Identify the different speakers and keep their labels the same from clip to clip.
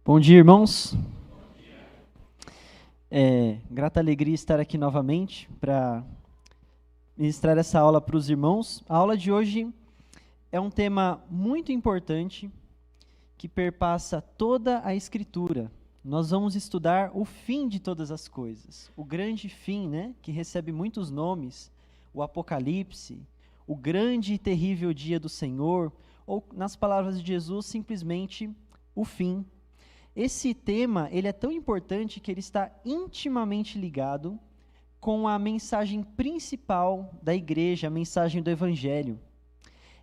Speaker 1: Bom dia, irmãos. Grata alegria estar aqui novamente para ministrar essa aula para os irmãos. A aula de hoje é um tema muito importante que perpassa toda a Escritura. Nós vamos estudar o fim de todas as coisas, o grande fim, que recebe muitos nomes, o Apocalipse, o grande e terrível dia do Senhor, ou, nas palavras de Jesus, simplesmente o fim. Esse tema, ele é tão importante que ele está intimamente ligado com a mensagem principal da igreja, a mensagem do Evangelho.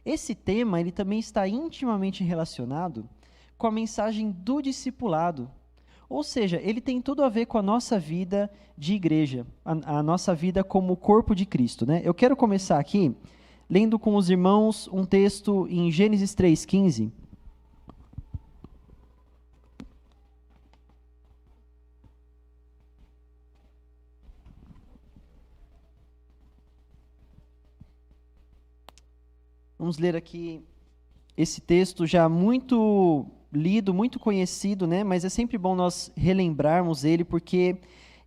Speaker 1: Esse tema, ele também está intimamente relacionado com a mensagem do discipulado. Ou seja, ele tem tudo a ver com a nossa vida de igreja, a nossa vida como corpo de Cristo, Eu quero começar aqui lendo com os irmãos um texto em Gênesis 3,15. Vamos ler aqui esse texto já muito lido, muito conhecido, Mas é sempre bom nós relembrarmos ele, porque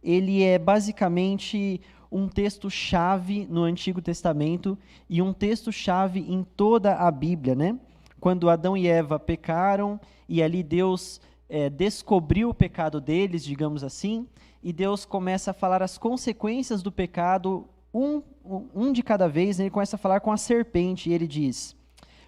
Speaker 1: ele é basicamente um texto-chave no Antigo Testamento e um texto-chave em toda a Bíblia, Quando Adão e Eva pecaram e ali Deus descobriu o pecado deles, digamos assim, e Deus começa a falar as consequências do pecado, um de cada vez, ele começa a falar com a serpente, e ele diz: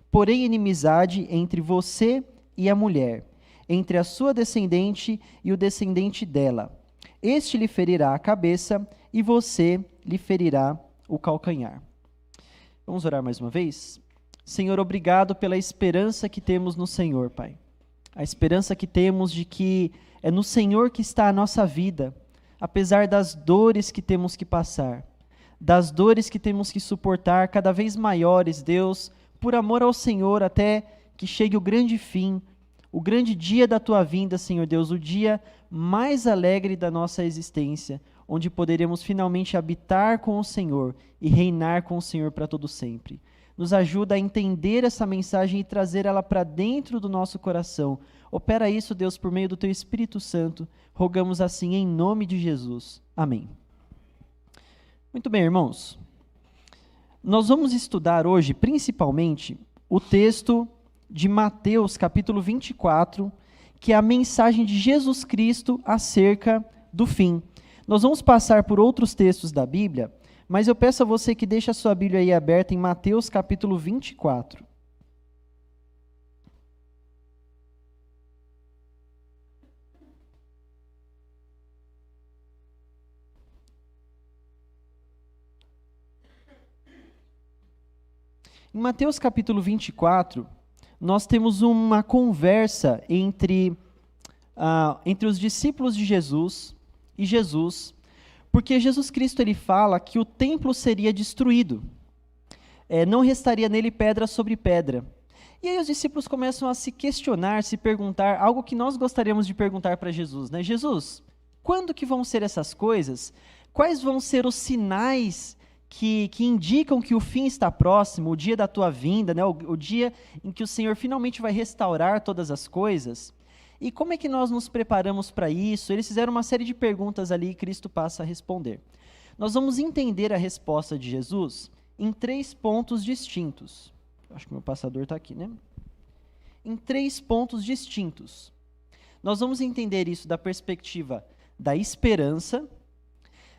Speaker 1: porém inimizade entre você e a mulher, entre a sua descendente e o descendente dela. Este lhe ferirá a cabeça, e você lhe ferirá o calcanhar. Vamos orar mais uma vez? Senhor, obrigado pela esperança que temos no Senhor, Pai. A esperança que temos de que é no Senhor que está a nossa vida, apesar das dores que temos que passar, das dores que temos que suportar cada vez maiores, Deus, por amor ao Senhor, até que chegue o grande fim, o grande dia da Tua vinda, Senhor Deus, o dia mais alegre da nossa existência, onde poderemos finalmente habitar com o Senhor e reinar com o Senhor para todo sempre. Nos ajuda a entender essa mensagem e trazer ela para dentro do nosso coração. Opera isso, Deus, por meio do Teu Espírito Santo. Rogamos assim em nome de Jesus. Amém. Muito bem, irmãos. Nós vamos estudar hoje, principalmente, o texto de Mateus, capítulo 24, que é a mensagem de Jesus Cristo acerca do fim. Nós vamos passar por outros textos da Bíblia, mas eu peço a você que deixe a sua Bíblia aí aberta em Mateus, capítulo 24. Em Mateus capítulo 24, nós temos uma conversa entre os discípulos de Jesus e Jesus, porque Jesus Cristo ele fala que o templo seria destruído, não restaria nele pedra sobre pedra. E aí os discípulos começam a se questionar, se perguntar, algo que nós gostaríamos de perguntar para Jesus, Jesus, quando que vão ser essas coisas? Quais vão ser os sinais que indicam que o fim está próximo, o dia da tua vinda, o dia em que o Senhor finalmente vai restaurar todas as coisas? E como é que nós nos preparamos para isso? Eles fizeram uma série de perguntas ali e Cristo passa a responder. Nós vamos entender a resposta de Jesus em 3 pontos distintos. Acho que meu passador está aqui, Em 3 pontos distintos. Nós vamos entender isso da perspectiva da esperança,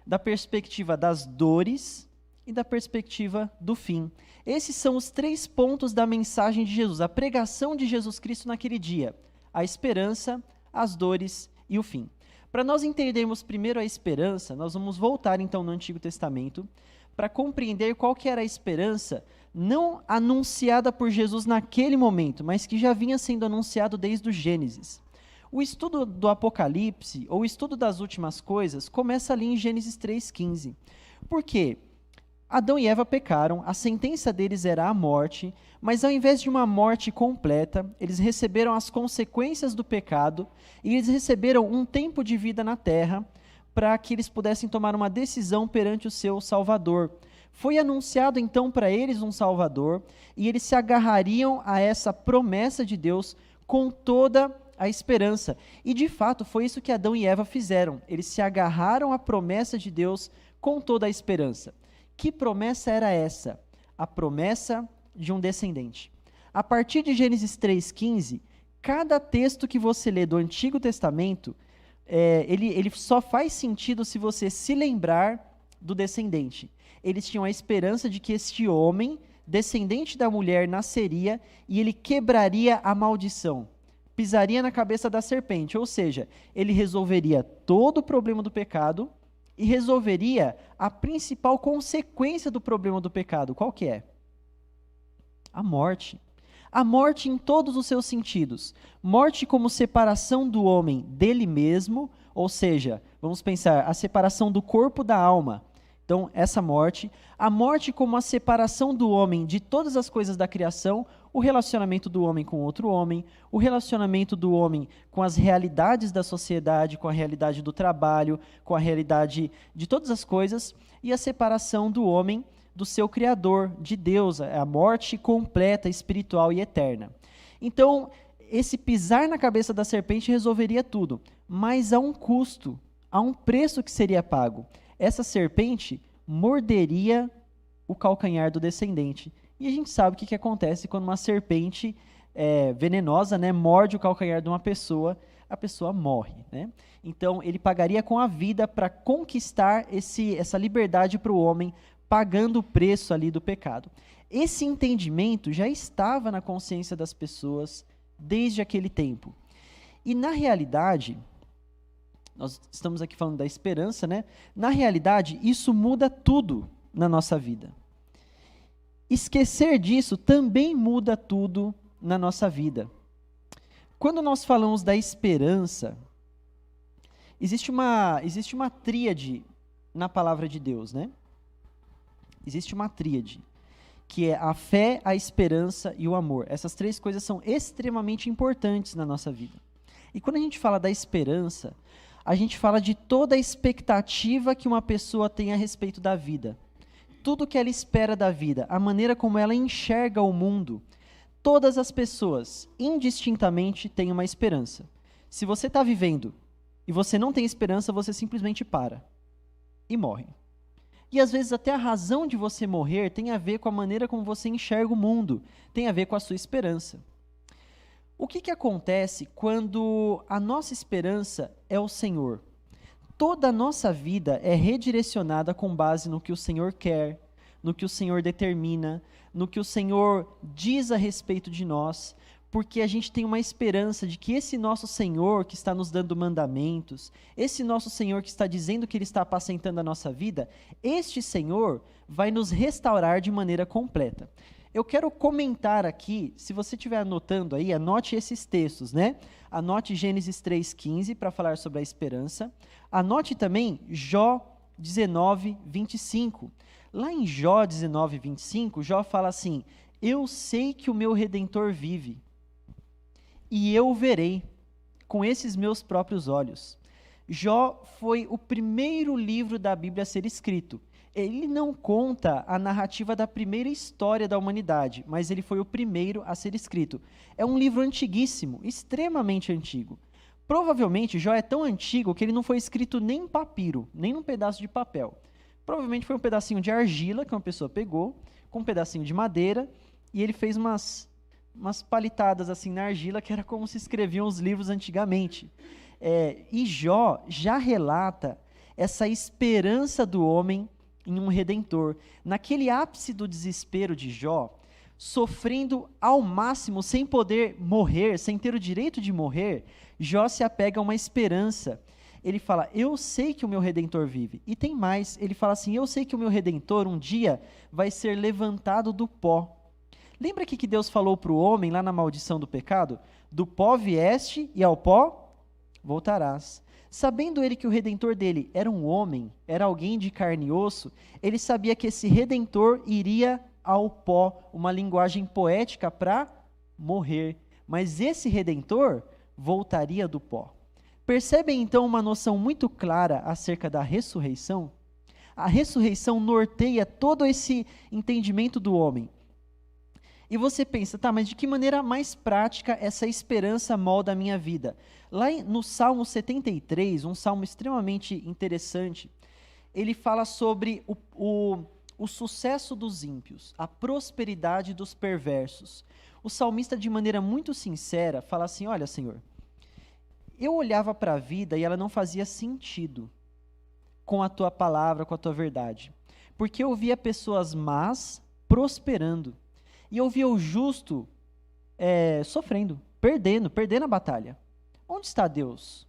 Speaker 1: da perspectiva das dores e da perspectiva do fim. Esses são os 3 pontos da mensagem de Jesus, a pregação de Jesus Cristo naquele dia: a esperança, as dores e o fim. Para nós entendermos primeiro a esperança, nós vamos voltar então no Antigo Testamento para compreender qual que era a esperança não anunciada por Jesus naquele momento, mas que já vinha sendo anunciado desde o Gênesis. O estudo do Apocalipse, ou o estudo das últimas coisas, começa ali em Gênesis 3,15. Por quê? Adão e Eva pecaram, a sentença deles era a morte, mas ao invés de uma morte completa, eles receberam as consequências do pecado e eles receberam um tempo de vida na terra para que eles pudessem tomar uma decisão perante o seu Salvador. Foi anunciado então para eles um Salvador e eles se agarrariam a essa promessa de Deus com toda a esperança. E de fato foi isso que Adão e Eva fizeram. Eles se agarraram à promessa de Deus com toda a esperança. Que promessa era essa? A promessa de um descendente. A partir de Gênesis 3,15, cada texto que você lê do Antigo Testamento, ele só faz sentido se você se lembrar do descendente. Eles tinham a esperança de que este homem, descendente da mulher, nasceria e ele quebraria a maldição, pisaria na cabeça da serpente, ou seja, ele resolveria todo o problema do pecado e resolveria a principal consequência do problema do pecado. Qual que é? A morte. A morte em todos os seus sentidos. Morte como separação do homem dele mesmo, ou seja, vamos pensar, a separação do corpo da alma. Então, essa morte. A morte como a separação do homem de todas as coisas da criação, o relacionamento do homem com outro homem, o relacionamento do homem com as realidades da sociedade, com a realidade do trabalho, com a realidade de todas as coisas, e a separação do homem do seu Criador, de Deus, a morte completa, espiritual e eterna. Então, esse pisar na cabeça da serpente resolveria tudo, mas há um custo, há um preço que seria pago. Essa serpente morderia o calcanhar do descendente. E a gente sabe o que acontece quando uma serpente venenosa, né, morde o calcanhar de uma pessoa, a pessoa morre, né? Então, ele pagaria com a vida para conquistar essa liberdade para o homem, pagando o preço ali do pecado. Esse entendimento já estava na consciência das pessoas desde aquele tempo. E na realidade, nós estamos aqui falando da esperança, né? Na realidade, isso muda tudo na nossa vida. Esquecer disso também muda tudo na nossa vida. Quando nós falamos da esperança, existe uma tríade na palavra de Deus, né? Existe uma tríade, que é a fé, a esperança e o amor. Essas três coisas são extremamente importantes na nossa vida. E quando a gente fala da esperança, a gente fala de toda a expectativa que uma pessoa tem a respeito da vida. Tudo que ela espera da vida, a maneira como ela enxerga o mundo. Todas as pessoas, indistintamente, têm uma esperança. Se você está vivendo e você não tem esperança, você simplesmente para e morre. E às vezes até a razão de você morrer tem a ver com a maneira como você enxerga o mundo, tem a ver com a sua esperança. O que acontece quando a nossa esperança é o Senhor? Toda a nossa vida é redirecionada com base no que o Senhor quer, no que o Senhor determina, no que o Senhor diz a respeito de nós, porque a gente tem uma esperança de que esse nosso Senhor que está nos dando mandamentos, esse nosso Senhor que está dizendo que Ele está apacentando a nossa vida, este Senhor vai nos restaurar de maneira completa. Eu quero comentar aqui, se você estiver anotando aí, anote esses textos, né? Anote Gênesis 3,15 para falar sobre a esperança. Anote também Jó 19:25. Lá em Jó 19:25, Jó fala assim: eu sei que o meu Redentor vive, e eu o verei com esses meus próprios olhos. Jó foi o primeiro livro da Bíblia a ser escrito. Ele não conta a narrativa da primeira história da humanidade, mas ele foi o primeiro a ser escrito. É um livro antiguíssimo, extremamente antigo. Provavelmente, Jó é tão antigo que ele não foi escrito nem em papiro, nem num pedaço de papel. Provavelmente foi um pedacinho de argila que uma pessoa pegou, com um pedacinho de madeira, e ele fez umas palitadas assim na argila, que era como se escreviam os livros antigamente. E Jó já relata essa esperança do homem em um Redentor. Naquele ápice do desespero de Jó, sofrendo ao máximo, sem poder morrer, sem ter o direito de morrer, Jó se apega a uma esperança. Ele fala, eu sei que o meu Redentor vive. E tem mais, ele fala assim, eu sei que o meu Redentor um dia vai ser levantado do pó. Lembra que Deus falou para o homem, lá na maldição do pecado? Do pó vieste e ao pó voltarás. Sabendo ele que o Redentor dele era um homem, era alguém de carne e osso, ele sabia que esse Redentor iria ao pó, uma linguagem poética para morrer. Mas esse Redentor voltaria do pó. Percebem então uma noção muito clara acerca da ressurreição? A ressurreição norteia todo esse entendimento do homem. E você pensa, tá, mas de que maneira mais prática essa esperança molda a minha vida? Lá no Salmo 73, um salmo extremamente interessante, ele fala sobre o sucesso dos ímpios, a prosperidade dos perversos. O salmista, de maneira muito sincera, fala assim: olha, Senhor, eu olhava para a vida e ela não fazia sentido com a tua palavra, com a tua verdade. Porque eu via pessoas más prosperando. E eu via o justo sofrendo, perdendo a batalha. Onde está Deus?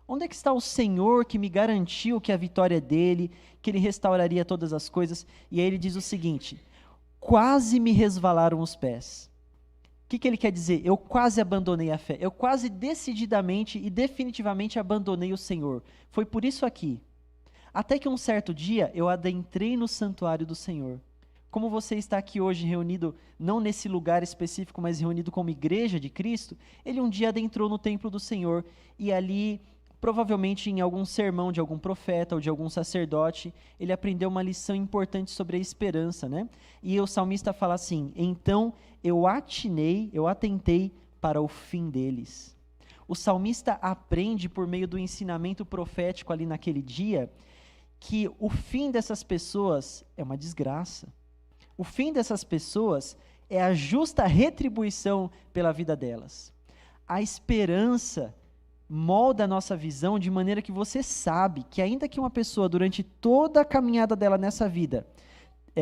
Speaker 1: Onde é que está o Senhor que me garantiu que a vitória é dele, que ele restauraria todas as coisas? E aí ele diz o seguinte: quase me resvalaram os pés. O que ele quer dizer? Eu quase abandonei a fé. Eu quase decididamente e definitivamente abandonei o Senhor. Foi por isso aqui. Até que um certo dia eu adentrei no santuário do Senhor. Como você está aqui hoje reunido, não nesse lugar específico, mas reunido como igreja de Cristo, ele um dia adentrou no templo do Senhor e ali, provavelmente em algum sermão de algum profeta ou de algum sacerdote, ele aprendeu uma lição importante sobre a esperança, né? E o salmista fala assim: então eu atentei para o fim deles. O salmista aprende por meio do ensinamento profético ali naquele dia que o fim dessas pessoas é uma desgraça. O fim dessas pessoas é a justa retribuição pela vida delas. A esperança molda a nossa visão de maneira que você sabe que ainda que uma pessoa, durante toda a caminhada dela nessa vida,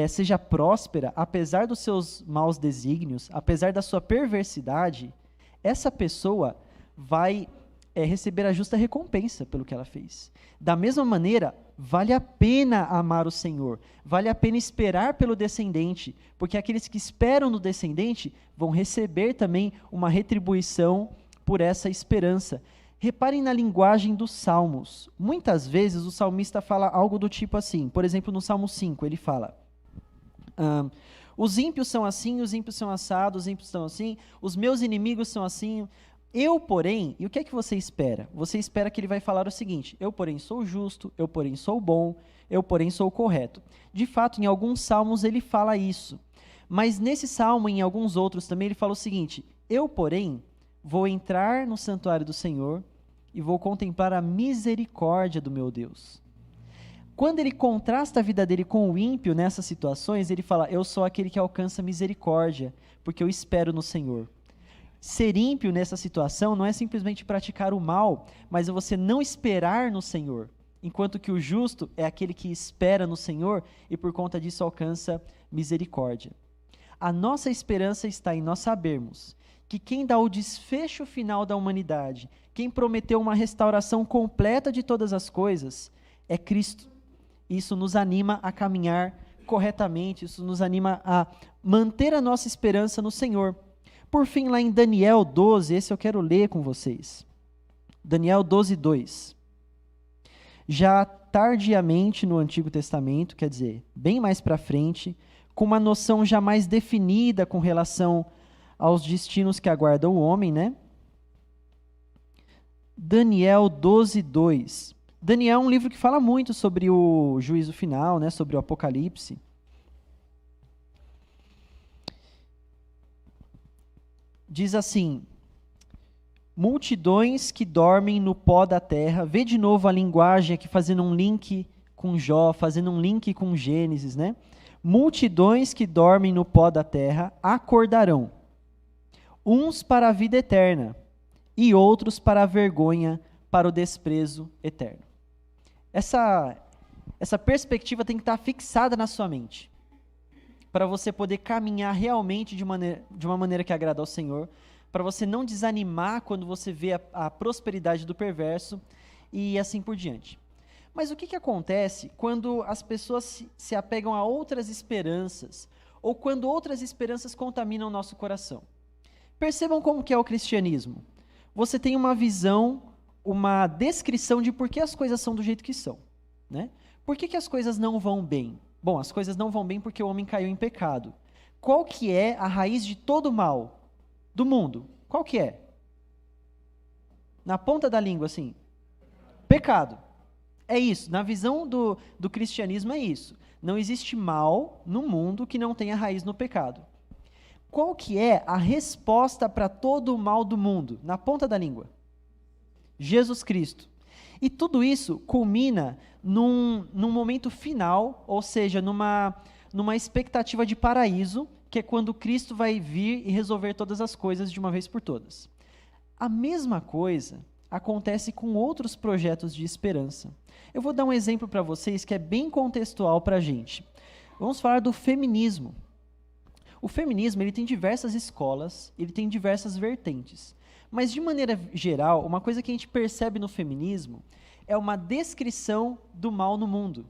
Speaker 1: seja próspera, apesar dos seus maus desígnios, apesar da sua perversidade, essa pessoa vai receber a justa recompensa pelo que ela fez. Da mesma maneira, vale a pena amar o Senhor, vale a pena esperar pelo descendente, porque aqueles que esperam no descendente vão receber também uma retribuição por essa esperança. Reparem na linguagem dos salmos. Muitas vezes o salmista fala algo do tipo assim, por exemplo, no Salmo 5, ele fala: os ímpios são assim, os ímpios são assados, os ímpios são assim, os meus inimigos são assim. Eu, porém, e o que é que você espera? Você espera que ele vai falar o seguinte: eu, porém, sou justo, eu, porém, sou bom, eu, porém, sou correto. De fato, em alguns salmos ele fala isso. Mas nesse salmo, em alguns outros também, ele fala o seguinte: eu, porém, vou entrar no santuário do Senhor e vou contemplar a misericórdia do meu Deus. Quando ele contrasta a vida dele com o ímpio nessas situações, ele fala: eu sou aquele que alcança misericórdia, porque eu espero no Senhor. Ser ímpio nessa situação não é simplesmente praticar o mal, mas é você não esperar no Senhor, enquanto que o justo é aquele que espera no Senhor e por conta disso alcança misericórdia. A nossa esperança está em nós sabermos que quem dá o desfecho final da humanidade, quem prometeu uma restauração completa de todas as coisas, é Cristo. Isso nos anima a caminhar corretamente, isso nos anima a manter a nossa esperança no Senhor. Por fim, lá em Daniel 12, esse eu quero ler com vocês. Daniel 12, 2. Já tardiamente no Antigo Testamento, quer dizer, bem mais para frente, com uma noção já mais definida com relação aos destinos que aguardam o homem, né? Daniel 12, 2. Daniel é um livro que fala muito sobre o juízo final, né? Sobre o Apocalipse. Diz assim: multidões que dormem no pó da terra. Vê de novo a linguagem aqui, fazendo um link com Jó, fazendo um link com Gênesis, né? Multidões que dormem no pó da terra acordarão, uns para a vida eterna e outros para a vergonha, para o desprezo eterno. Essa perspectiva tem que estar fixada na sua mente, para você poder caminhar realmente de uma maneira que agrada ao Senhor, para você não desanimar quando você vê a prosperidade do perverso e assim por diante. Mas o que acontece quando as pessoas se apegam a outras esperanças, ou quando outras esperanças contaminam o nosso coração? Percebam como que é o cristianismo. Você tem uma visão, uma descrição de por que as coisas são do jeito que são, né? Por que as coisas não vão bem? Bom, as coisas não vão bem porque o homem caiu em pecado. Qual que é a raiz de todo o mal do mundo? Qual que é? Na ponta da língua, assim. Pecado. É isso. Na visão do cristianismo é isso. Não existe mal no mundo que não tenha raiz no pecado. Qual que é a resposta para todo o mal do mundo? Na ponta da língua. Jesus Cristo. E tudo isso culmina num momento final, ou seja, numa expectativa de paraíso, que é quando Cristo vai vir e resolver todas as coisas de uma vez por todas. A mesma coisa acontece com outros projetos de esperança. Eu vou dar um exemplo para vocês que é bem contextual para a gente. Vamos falar do feminismo. O feminismo ele tem diversas escolas, ele tem diversas vertentes. Mas, de maneira geral, uma coisa que a gente percebe no feminismo é uma descrição do mal no mundo.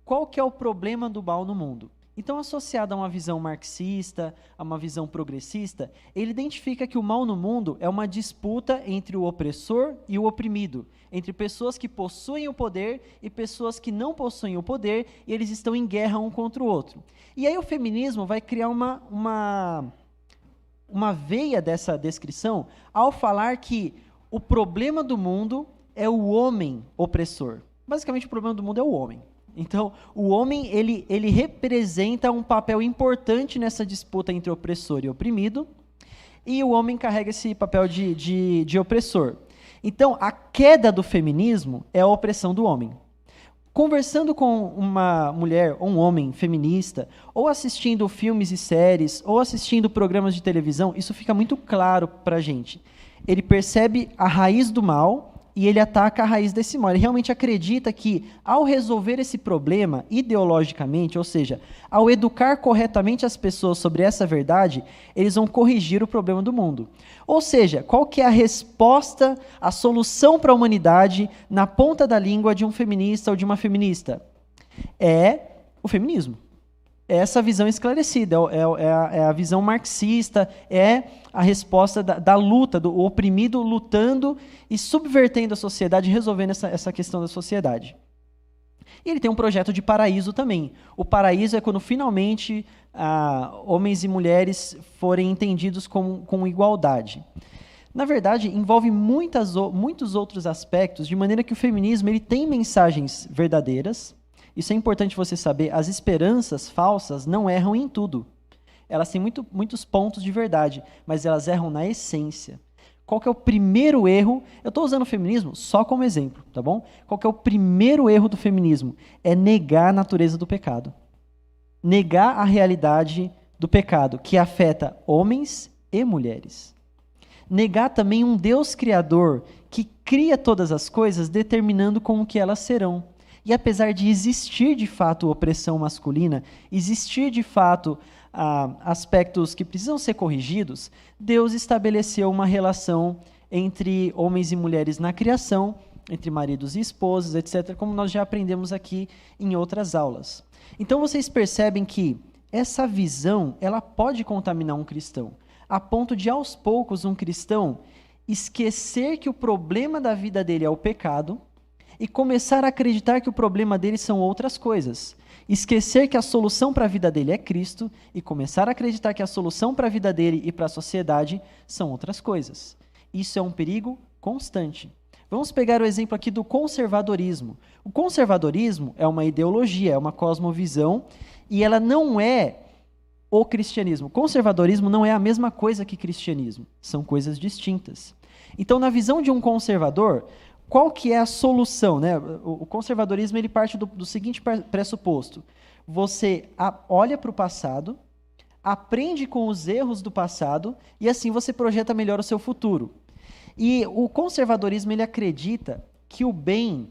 Speaker 1: Qual que é o problema do mal no mundo? Então, associado a uma visão marxista, a uma visão progressista, ele identifica que o mal no mundo é uma disputa entre o opressor e o oprimido, entre pessoas que possuem o poder e pessoas que não possuem o poder, e eles estão em guerra um contra o outro. E aí o feminismo vai criar uma veia dessa descrição ao falar que o problema do mundo é o homem opressor. Basicamente, o problema do mundo é o homem. Então, o homem, ele representa um papel importante nessa disputa entre opressor e oprimido, e o homem carrega esse papel de opressor. Então, a queda do feminismo é a opressão do homem. Conversando com uma mulher ou um homem feminista, ou assistindo filmes e séries, ou assistindo programas de televisão, isso fica muito claro para a gente. Ele percebe a raiz do mal e ele ataca a raiz desse mal. Ele realmente acredita que, ao resolver esse problema ideologicamente, ou seja, ao educar corretamente as pessoas sobre essa verdade, eles vão corrigir o problema do mundo. Ou seja, qual que é a resposta, a solução para a humanidade na ponta da língua de um feminista ou de uma feminista? É o feminismo. É essa visão esclarecida, é a visão marxista, é a resposta da luta, do oprimido lutando e subvertendo a sociedade, resolvendo essa questão da sociedade. E ele tem um projeto de paraíso também. O paraíso é quando finalmente homens e mulheres forem entendidos com igualdade. Na verdade, envolve muitos outros aspectos, de maneira que o feminismo ele tem mensagens verdadeiras. Isso é importante você saber, as esperanças falsas não erram em tudo. Elas têm muitos pontos de verdade, mas elas erram na essência. Qual que é o primeiro erro? Eu estou usando o feminismo só como exemplo, tá bom? Qual que é o primeiro erro do feminismo? É negar a natureza do pecado. Negar a realidade do pecado, que afeta homens e mulheres. Negar também um Deus criador que cria todas as coisas, determinando como que elas serão. E apesar de existir de fato opressão masculina, existir de fato aspectos que precisam ser corrigidos, Deus estabeleceu uma relação entre homens e mulheres na criação, entre maridos e esposas, etc., como nós já aprendemos aqui em outras aulas. Então vocês percebem que essa visão ela pode contaminar um cristão, a ponto de, aos poucos, um cristão esquecer que o problema da vida dele é o pecado, e começar a acreditar que o problema dele são outras coisas. Esquecer que a solução para a vida dele é Cristo e começar a acreditar que a solução para a vida dele e para a sociedade são outras coisas. Isso é um perigo constante. Vamos pegar o exemplo aqui do conservadorismo. O conservadorismo é uma ideologia, é uma cosmovisão e ela não é o cristianismo. Conservadorismo não é a mesma coisa que cristianismo. São coisas distintas. Então, na visão de um conservador, qual que é a solução, né? O conservadorismo ele parte do seguinte pressuposto. Você olha para o passado, aprende com os erros do passado e assim você projeta melhor o seu futuro. E o conservadorismo ele acredita que o bem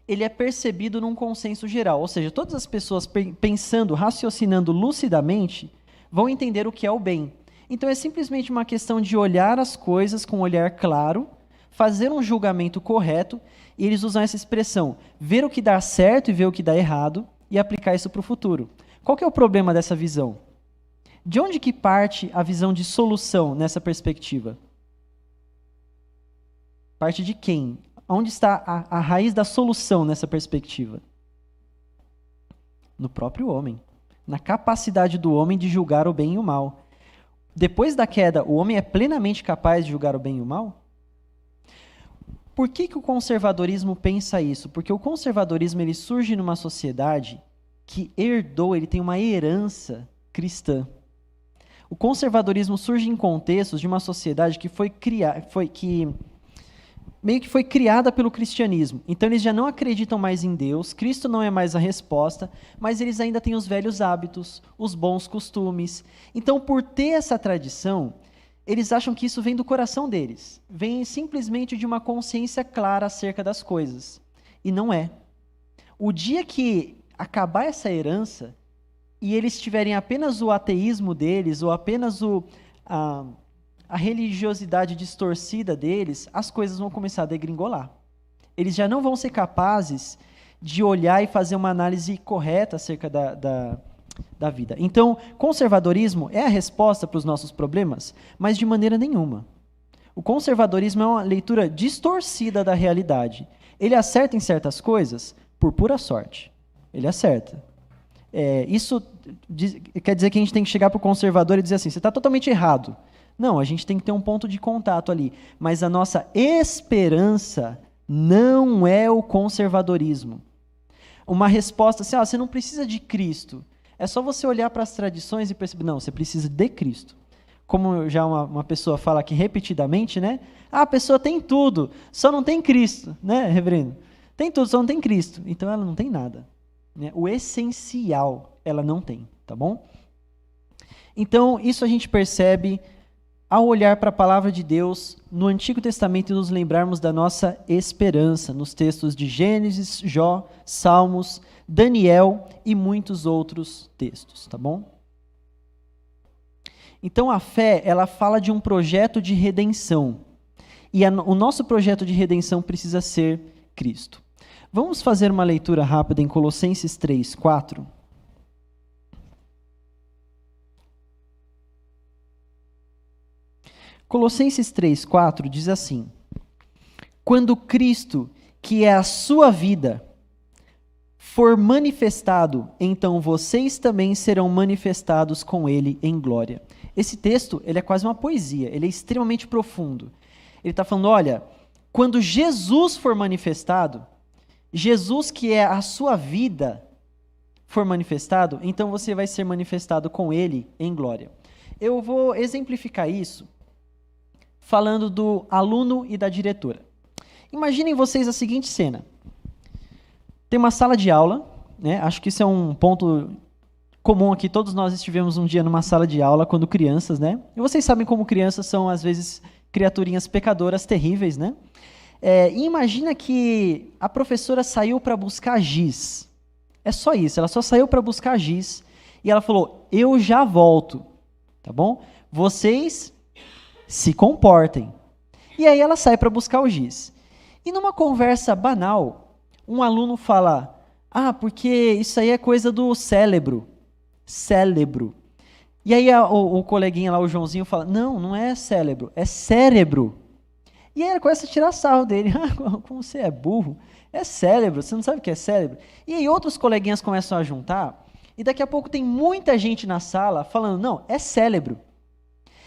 Speaker 1: ele é percebido num consenso geral, ou seja, todas as pessoas pensando, raciocinando lucidamente vão entender o que é o bem. Então é simplesmente uma questão de olhar as coisas com um olhar claro, fazer um julgamento correto, e eles usam essa expressão, ver o que dá certo e ver o que dá errado, e aplicar isso para o futuro. Qual que é o problema dessa visão? De onde que parte a visão de solução nessa perspectiva? Parte de quem? Onde está a raiz da solução nessa perspectiva? No próprio homem. Na capacidade do homem de julgar o bem e o mal. Depois da queda, o homem é plenamente capaz de julgar o bem e o mal? Por que o conservadorismo pensa isso? Porque o conservadorismo ele surge numa sociedade que herdou, ele tem uma herança cristã. O conservadorismo surge em contextos de uma sociedade que meio que foi criada pelo cristianismo. Então eles já não acreditam mais em Deus, Cristo não é mais a resposta, mas eles ainda têm os velhos hábitos, os bons costumes. Então, por ter essa tradição, eles acham que isso vem do coração deles, vem simplesmente de uma consciência clara acerca das coisas. E não é. O dia que acabar essa herança, e eles tiverem apenas o ateísmo deles, ou apenas a religiosidade distorcida deles, as coisas vão começar a degringolar. Eles já não vão ser capazes de olhar e fazer uma análise correta acerca da vida. Então, conservadorismo é a resposta para os nossos problemas, mas de maneira nenhuma. O conservadorismo é uma leitura distorcida da realidade. Ele acerta em certas coisas por pura sorte. Ele acerta. Isso quer dizer que a gente tem que chegar para o conservador e dizer assim, você está totalmente errado. Não, a gente tem que ter um ponto de contato ali. Mas a nossa esperança não é o conservadorismo. Uma resposta assim, você não precisa de Cristo. É só você olhar para as tradições e perceber, não, você precisa de Cristo. Como já uma pessoa fala aqui repetidamente, né? A pessoa tem tudo, só não tem Cristo, né, reverendo? Tem tudo, só não tem Cristo. Então ela não tem nada. Né? O essencial ela não tem, tá bom? Então, isso a gente percebe ao olhar para a palavra de Deus no Antigo Testamento e nos lembrarmos da nossa esperança, nos textos de Gênesis, Jó, Salmos, Daniel e muitos outros textos, tá bom? Então, a fé, ela fala de um projeto de redenção. E o nosso projeto de redenção precisa ser Cristo. Vamos fazer uma leitura rápida em Colossenses 3, 4. Colossenses 3, 4 diz assim: quando Cristo, que é a sua vida, for manifestado, então vocês também serão manifestados com ele em glória. Esse texto, ele é quase uma poesia, ele é extremamente profundo. Ele está falando, olha, quando Jesus for manifestado, Jesus, que é a sua vida, for manifestado, então você vai ser manifestado com ele em glória. Eu vou exemplificar isso falando do aluno e da diretora. Imaginem vocês a seguinte cena. Tem uma sala de aula, né? Acho que isso é um ponto comum aqui, todos nós estivemos um dia numa sala de aula quando crianças, né? E vocês sabem como crianças são, às vezes, criaturinhas pecadoras terríveis, né? E imagina que a professora saiu para buscar giz. É só isso, ela só saiu para buscar giz e ela falou, eu já volto, tá bom? Vocês se comportem. E aí ela sai para buscar o giz. E numa conversa banal, um aluno fala, porque isso aí é coisa do cérebro. Cérebro. E aí o coleguinha lá, o Joãozinho, fala, não é cérebro, é cérebro. E aí ela começa a tirar sarro dele. Como você é burro? É cérebro, você não sabe o que é cérebro? E aí outros coleguinhas começam a juntar, e daqui a pouco tem muita gente na sala falando, não, é cérebro.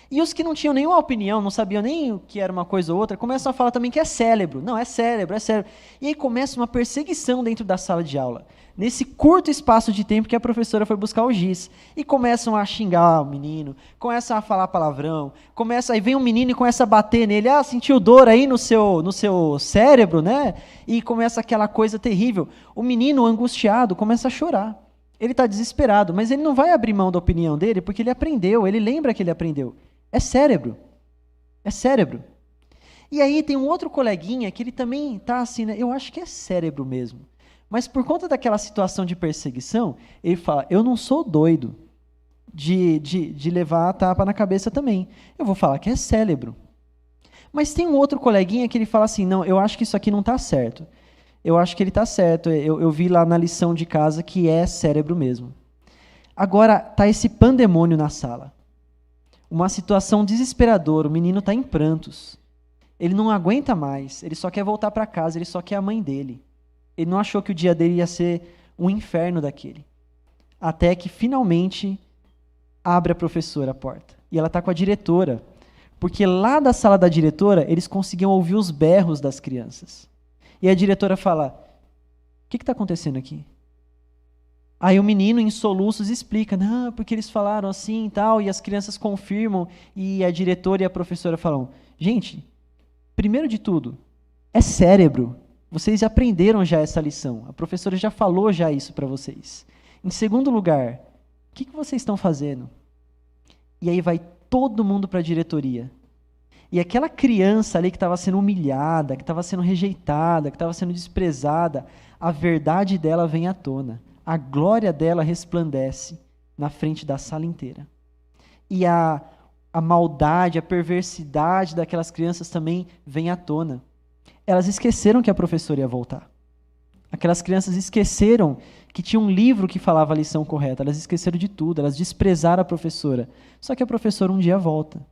Speaker 1: E os que não tinham nenhuma opinião, não sabiam nem o que era uma coisa ou outra, começam a falar também que é cérebro. Não, é cérebro, é cérebro. E aí começa uma perseguição dentro da sala de aula. Nesse curto espaço de tempo que a professora foi buscar o giz. E começam a xingar o menino, começam a falar palavrão, aí vem um menino e começa a bater nele. Sentiu dor aí no seu cérebro, né? E começa aquela coisa terrível. O menino, angustiado, começa a chorar. Ele está desesperado, mas ele não vai abrir mão da opinião dele porque ele aprendeu, ele lembra que ele aprendeu. É cérebro. É cérebro. E aí tem um outro coleguinha que ele também está assim, né? Eu acho que é cérebro mesmo. Mas por conta daquela situação de perseguição, ele fala, eu não sou doido de levar a tapa na cabeça também. Eu vou falar que é cérebro. Mas tem um outro coleguinha que ele fala assim, não, eu acho que isso aqui não está certo. Eu acho que ele está certo. Eu vi lá na lição de casa que é cérebro mesmo. Agora está esse pandemônio na sala. Uma situação desesperadora, o menino está em prantos. Ele não aguenta mais, ele só quer voltar para casa, ele só quer a mãe dele. Ele não achou que o dia dele ia ser um inferno daquele. Até que, finalmente, abre a professora a porta. E ela está com a diretora. Porque lá da sala da diretora, eles conseguiam ouvir os berros das crianças. E a diretora fala, o que está acontecendo aqui? Aí o menino, em soluços, explica, não, porque eles falaram assim e tal, e as crianças confirmam, e a diretora e a professora falam, gente, primeiro de tudo, é cérebro. Vocês já aprenderam já essa lição. A professora já falou já isso para vocês. Em segundo lugar, o que vocês estão fazendo? E aí vai todo mundo para a diretoria. E aquela criança ali que estava sendo humilhada, que estava sendo rejeitada, que estava sendo desprezada, a verdade dela vem à tona. A glória dela resplandece na frente da sala inteira. E a maldade, a perversidade daquelas crianças também vem à tona. Elas esqueceram que a professora ia voltar. Aquelas crianças esqueceram que tinha um livro que falava a lição correta. Elas esqueceram de tudo, elas desprezaram a professora. Só que a professora um dia volta.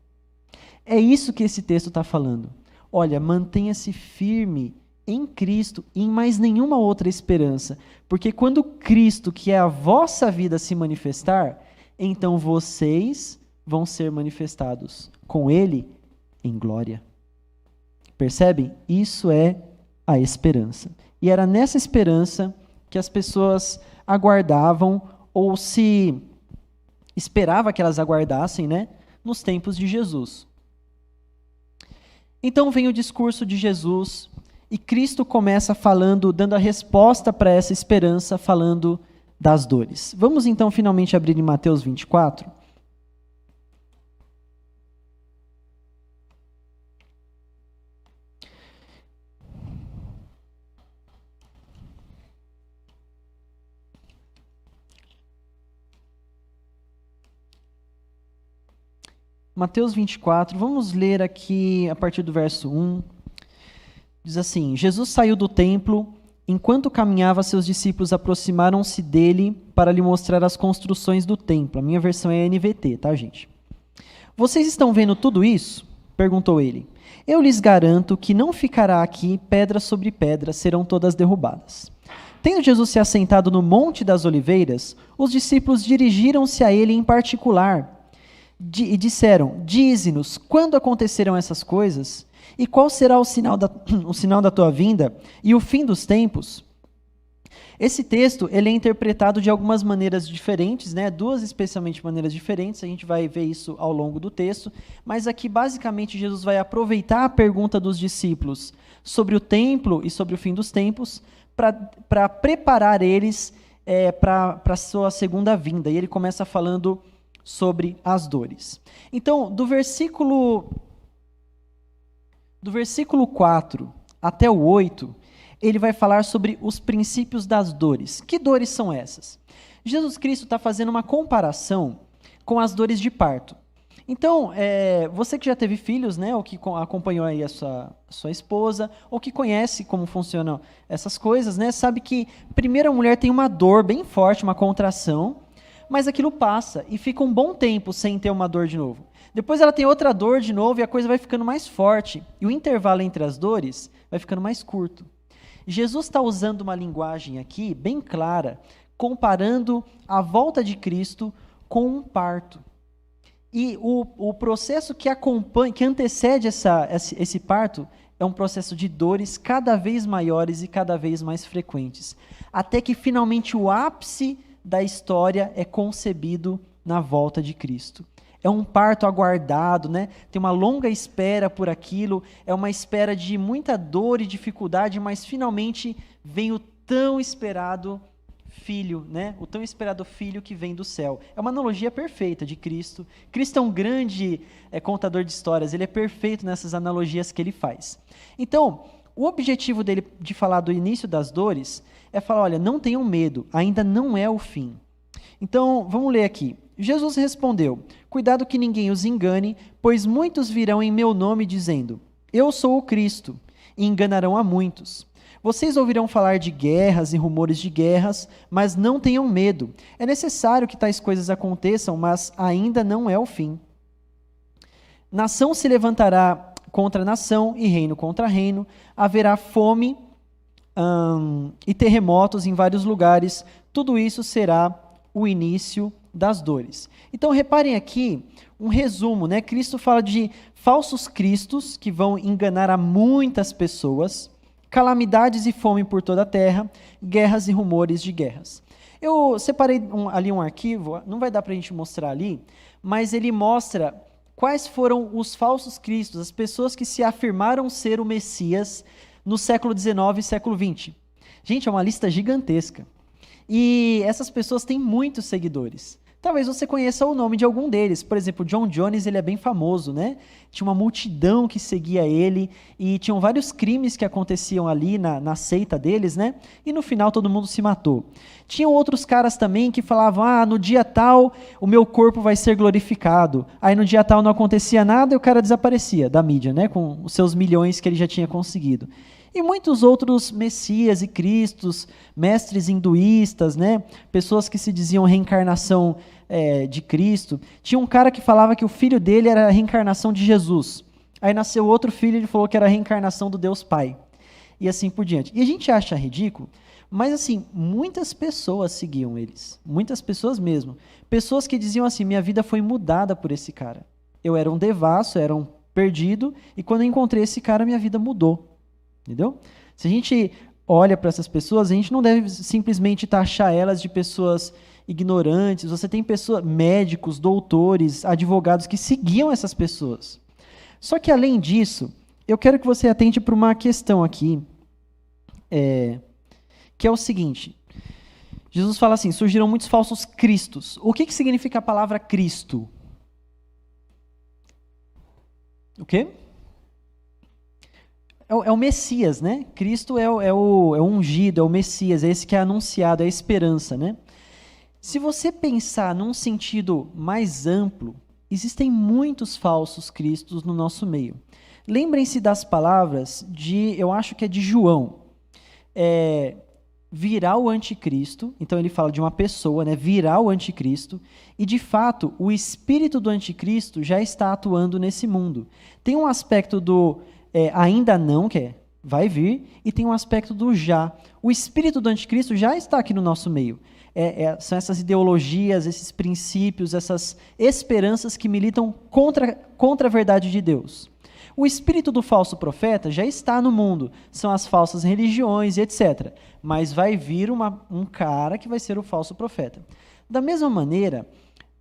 Speaker 1: É isso que esse texto está falando. Olha, mantenha-se firme em Cristo e em mais nenhuma outra esperança. Porque quando Cristo, que é a vossa vida, se manifestar, então vocês vão ser manifestados com Ele em glória. Percebem? Isso é a esperança. E era nessa esperança que as pessoas aguardavam, ou se esperava que elas aguardassem, né, nos tempos de Jesus. Então vem o discurso de Jesus, e Cristo começa falando, dando a resposta para essa esperança, falando das dores. Vamos então finalmente abrir em Mateus 24. Mateus 24, vamos ler aqui a partir do verso 1. Diz assim: Jesus saiu do templo, enquanto caminhava, seus discípulos aproximaram-se dele para lhe mostrar as construções do templo. A minha versão é NVT, tá, gente? Vocês estão vendo tudo isso? Perguntou ele. Eu lhes garanto que não ficará aqui pedra sobre pedra, serão todas derrubadas. Tendo Jesus se assentado no Monte das Oliveiras, os discípulos dirigiram-se a ele em particular e disseram: Dize-nos, quando acontecerão essas coisas? E qual será o sinal da tua vinda e o fim dos tempos? Esse texto ele é interpretado de algumas maneiras diferentes, né? Duas especialmente maneiras diferentes, a gente vai ver isso ao longo do texto, mas aqui basicamente Jesus vai aproveitar a pergunta dos discípulos sobre o templo e sobre o fim dos tempos para preparar eles para a sua segunda vinda, e ele começa falando sobre as dores. Então, do versículo 4 até o 8, ele vai falar sobre os princípios das dores. Que dores são essas? Jesus Cristo está fazendo uma comparação com as dores de parto. Então, você que já teve filhos, né, ou que acompanhou aí a sua esposa, ou que conhece como funcionam essas coisas, né, sabe que primeiro a mulher tem uma dor bem forte, uma contração, mas aquilo passa e fica um bom tempo sem ter uma dor de novo. Depois ela tem outra dor de novo e a coisa vai ficando mais forte. E o intervalo entre as dores vai ficando mais curto. Jesus está usando uma linguagem aqui bem clara, comparando a volta de Cristo com um parto. E o processo que acompanha, que antecede esse parto, é um processo de dores cada vez maiores e cada vez mais frequentes. Até que finalmente o ápice da história é concebido na volta de Cristo. É um parto aguardado, né? Tem uma longa espera por aquilo, é uma espera de muita dor e dificuldade, mas finalmente vem o tão esperado filho, né? O tão esperado filho que vem do céu. É uma analogia perfeita de Cristo. Cristo é um grande contador de histórias, ele é perfeito nessas analogias que ele faz. Então, o objetivo dele de falar do início das dores é falar, olha, não tenham medo, ainda não é o fim. Então, vamos ler aqui. Jesus respondeu: cuidado que ninguém os engane, pois muitos virão em meu nome dizendo: eu sou o Cristo, e enganarão a muitos. Vocês ouvirão falar de guerras e rumores de guerras, mas não tenham medo. É necessário que tais coisas aconteçam, mas ainda não é o fim. Nação se levantará contra nação e reino contra reino. Haverá fome e terremotos em vários lugares. Tudo isso será o início das dores. Então, reparem aqui um resumo, né? Cristo fala de falsos cristos que vão enganar a muitas pessoas, calamidades e fome por toda a terra, guerras e rumores de guerras. Eu separei ali um arquivo, não vai dar para a gente mostrar ali, mas ele mostra quais foram os falsos cristos, as pessoas que se afirmaram ser o Messias no século XIX e século XX. Gente, é uma lista gigantesca. E essas pessoas têm muitos seguidores. Talvez você conheça o nome de algum deles. Por exemplo, John Jones, ele é bem famoso, né? Tinha uma multidão que seguia ele e tinham vários crimes que aconteciam ali na seita deles, né? E no final todo mundo se matou. Tinham outros caras também que falavam, no dia tal o meu corpo vai ser glorificado. Aí no dia tal não acontecia nada e o cara desaparecia da mídia, né? Com os seus milhões que ele já tinha conseguido. E muitos outros messias e cristos, mestres hinduístas, né? Pessoas que se diziam reencarnação de Cristo. Tinha um cara que falava que o filho dele era a reencarnação de Jesus. Aí nasceu outro filho e ele falou que era a reencarnação do Deus Pai. E assim por diante. E a gente acha ridículo, mas assim, muitas pessoas seguiam eles. Muitas pessoas mesmo. Pessoas que diziam assim, minha vida foi mudada por esse cara. Eu era um devasso, eu era um perdido, e quando eu encontrei esse cara, minha vida mudou. Entendeu? Se a gente olha para essas pessoas, a gente não deve simplesmente taxar elas de pessoas ignorantes. Você tem pessoas, médicos, doutores, advogados que seguiam essas pessoas. Só que além disso, eu quero que você atente para uma questão aqui, que é o seguinte. Jesus fala assim, surgiram muitos falsos cristos. O que significa a palavra Cristo? O quê? É o Messias, né? Cristo é o ungido, é o Messias, é esse que é anunciado, é a esperança, né? Se você pensar num sentido mais amplo, existem muitos falsos cristos no nosso meio. Lembrem-se das palavras eu acho que é de João. Virá o anticristo, então ele fala de uma pessoa, né? Virá o anticristo, e de fato, o espírito do anticristo já está atuando nesse mundo. Tem um aspecto do ainda não, que vai vir, e tem um aspecto do já. O espírito do anticristo já está aqui no nosso meio. São essas ideologias, esses princípios, essas esperanças que militam contra a verdade de Deus. O espírito do falso profeta já está no mundo, são as falsas religiões, etc. Mas vai vir um cara que vai ser o falso profeta. Da mesma maneira,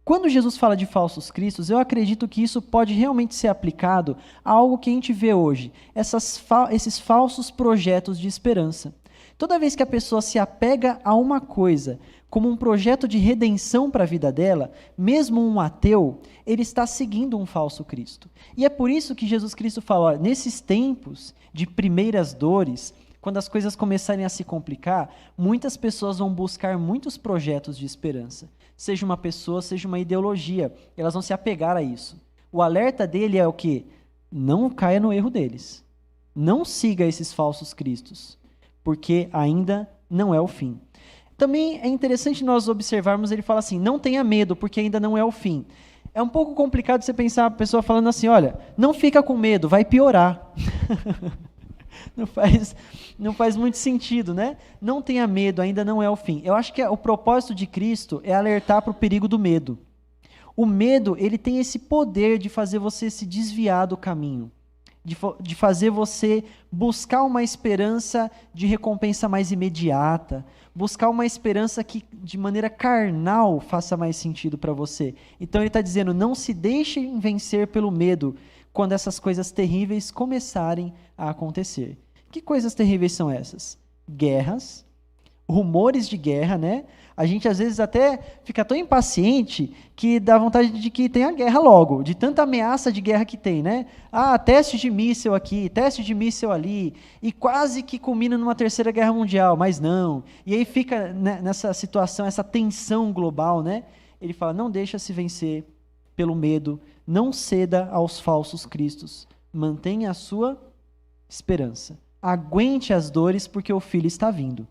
Speaker 1: quando Jesus fala de falsos cristos, eu acredito que isso pode realmente ser aplicado a algo que a gente vê hoje, esses falsos projetos de esperança. Toda vez que a pessoa se apega a uma coisa como um projeto de redenção para a vida dela, mesmo um ateu, ele está seguindo um falso Cristo. E é por isso que Jesus Cristo fala, nesses tempos de primeiras dores, quando as coisas começarem a se complicar, muitas pessoas vão buscar muitos projetos de esperança. Seja uma pessoa, seja uma ideologia, elas vão se apegar a isso. O alerta dele é o quê? Não caia no erro deles. Não siga esses falsos cristos, porque ainda não é o fim. Também é interessante nós observarmos, ele fala assim, não tenha medo, porque ainda não é o fim. É um pouco complicado você pensar a pessoa falando assim, olha, não fica com medo, vai piorar. Não faz muito sentido, né? Não tenha medo, ainda não é o fim. Eu acho que o propósito de Cristo é alertar para o perigo do medo. O medo, ele tem esse poder de fazer você se desviar do caminho, de fazer você buscar uma esperança de recompensa mais imediata, buscar uma esperança que de maneira carnal faça mais sentido para você. Então ele está dizendo, não se deixem vencer pelo medo quando essas coisas terríveis começarem a acontecer. Que coisas terríveis são essas? Guerras, rumores de guerra, né? A gente às vezes até fica tão impaciente que dá vontade de que tenha guerra logo, de tanta ameaça de guerra que tem, né? Teste de míssil aqui, teste de míssil ali, e quase que culmina numa terceira guerra mundial, mas não. E aí fica nessa situação, essa tensão global, né? Ele fala, não deixa se vencer pelo medo, não ceda aos falsos cristos, mantenha a sua esperança. Aguente as dores, porque o filho está vindo.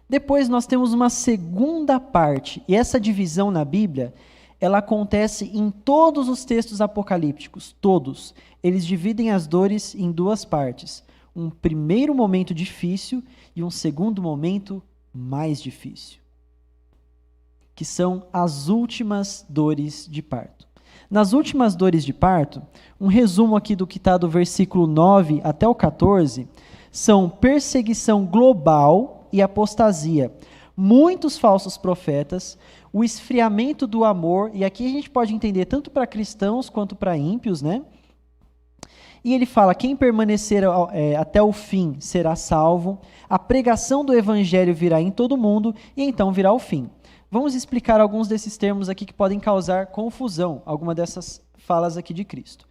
Speaker 1: Depois nós temos uma segunda parte, e essa divisão na Bíblia, ela acontece em todos os textos apocalípticos, todos. Eles dividem as dores em duas partes. Um primeiro momento difícil e um segundo momento mais difícil, que são as últimas dores de parto. Nas últimas dores de parto, um resumo aqui do que está do versículo 9 até o 14, são perseguição global e apostasia, muitos falsos profetas, o esfriamento do amor, e aqui a gente pode entender tanto para cristãos quanto para ímpios, né? E ele fala, quem permanecer até o fim será salvo, a pregação do evangelho virá em todo mundo, e então virá o fim. Vamos explicar alguns desses termos aqui que podem causar confusão, alguma dessas falas aqui de Cristo.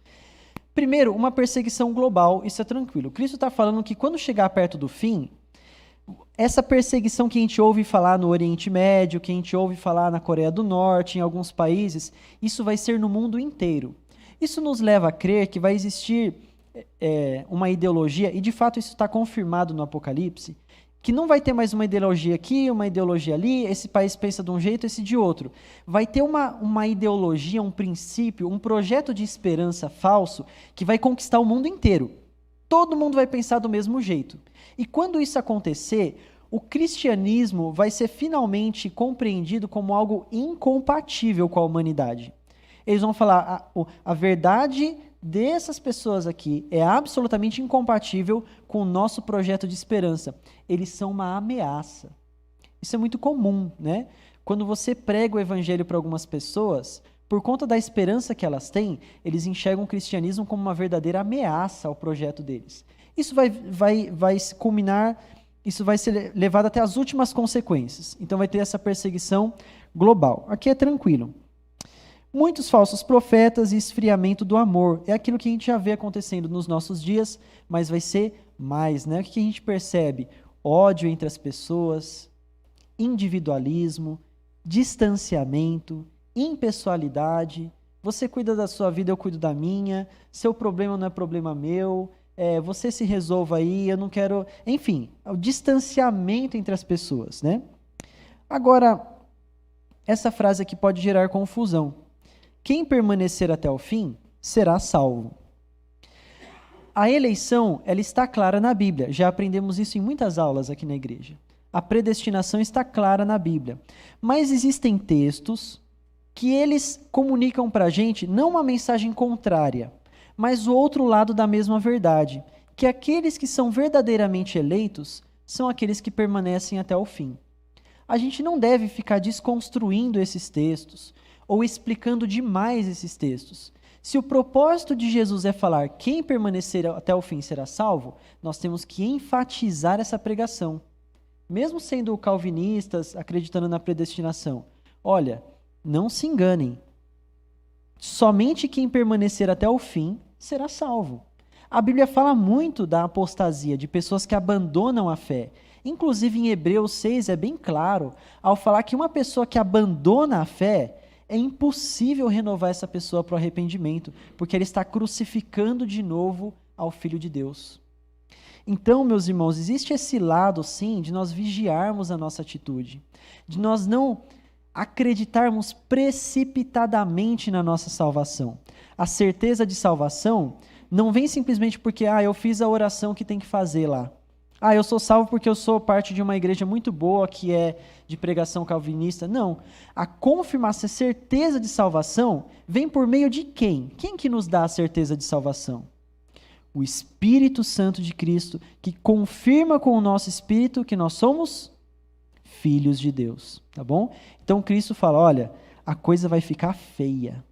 Speaker 1: Primeiro, uma perseguição global, isso é tranquilo. Cristo está falando que quando chegar perto do fim, essa perseguição que a gente ouve falar no Oriente Médio, que a gente ouve falar na Coreia do Norte, em alguns países, isso vai ser no mundo inteiro. Isso nos leva a crer que vai existir uma ideologia, e de fato isso está confirmado no Apocalipse, que não vai ter mais uma ideologia aqui, uma ideologia ali, esse país pensa de um jeito, esse de outro. Vai ter uma ideologia, um princípio, um projeto de esperança falso que vai conquistar o mundo inteiro. Todo mundo vai pensar do mesmo jeito. E quando isso acontecer, o cristianismo vai ser finalmente compreendido como algo incompatível com a humanidade. Eles vão falar, a verdade dessas pessoas aqui é absolutamente incompatível com o nosso projeto de esperança. Eles são uma ameaça. Isso é muito comum, né? Quando você prega o evangelho para algumas pessoas, por conta da esperança que elas têm, eles enxergam o cristianismo como uma verdadeira ameaça ao projeto deles. Isso vai culminar, isso vai ser levado até as últimas consequências. Então vai ter essa perseguição global. Aqui é tranquilo. Muitos falsos profetas e esfriamento do amor. É aquilo que a gente já vê acontecendo nos nossos dias, mas vai ser mais, né? O que a gente percebe? Ódio entre as pessoas, individualismo, distanciamento, impessoalidade. Você cuida da sua vida, eu cuido da minha. Seu problema não é problema meu. Você se resolva aí, eu não quero... Enfim, o distanciamento entre as pessoas, né? Agora, essa frase aqui pode gerar confusão. Quem permanecer até o fim será salvo. A eleição, ela está clara na Bíblia. Já aprendemos isso em muitas aulas aqui na igreja. A predestinação está clara na Bíblia. Mas existem textos que eles comunicam para a gente não uma mensagem contrária, mas o outro lado da mesma verdade, que aqueles que são verdadeiramente eleitos são aqueles que permanecem até o fim. A gente não deve ficar desconstruindo esses textos, ou explicando demais esses textos. Se o propósito de Jesus é falar quem permanecer até o fim será salvo, nós temos que enfatizar essa pregação. Mesmo sendo calvinistas, acreditando na predestinação. Olha, não se enganem. Somente quem permanecer até o fim será salvo. A Bíblia fala muito da apostasia, de pessoas que abandonam a fé. Inclusive em Hebreus 6 é bem claro, ao falar que uma pessoa que abandona a fé, é impossível renovar essa pessoa para o arrependimento, porque ele está crucificando de novo ao Filho de Deus. Então, meus irmãos, existe esse lado, sim, de nós vigiarmos a nossa atitude, de nós não acreditarmos precipitadamente na nossa salvação. A certeza de salvação não vem simplesmente porque, eu fiz a oração que tem que fazer lá. Eu sou salvo porque eu sou parte de uma igreja muito boa que é de pregação calvinista. Não. A confirmação, a certeza de salvação vem por meio de quem? Quem que nos dá a certeza de salvação? O Espírito Santo de Cristo, que confirma com o nosso espírito que nós somos filhos de Deus. Tá bom? Então Cristo fala, olha, a coisa vai ficar feia.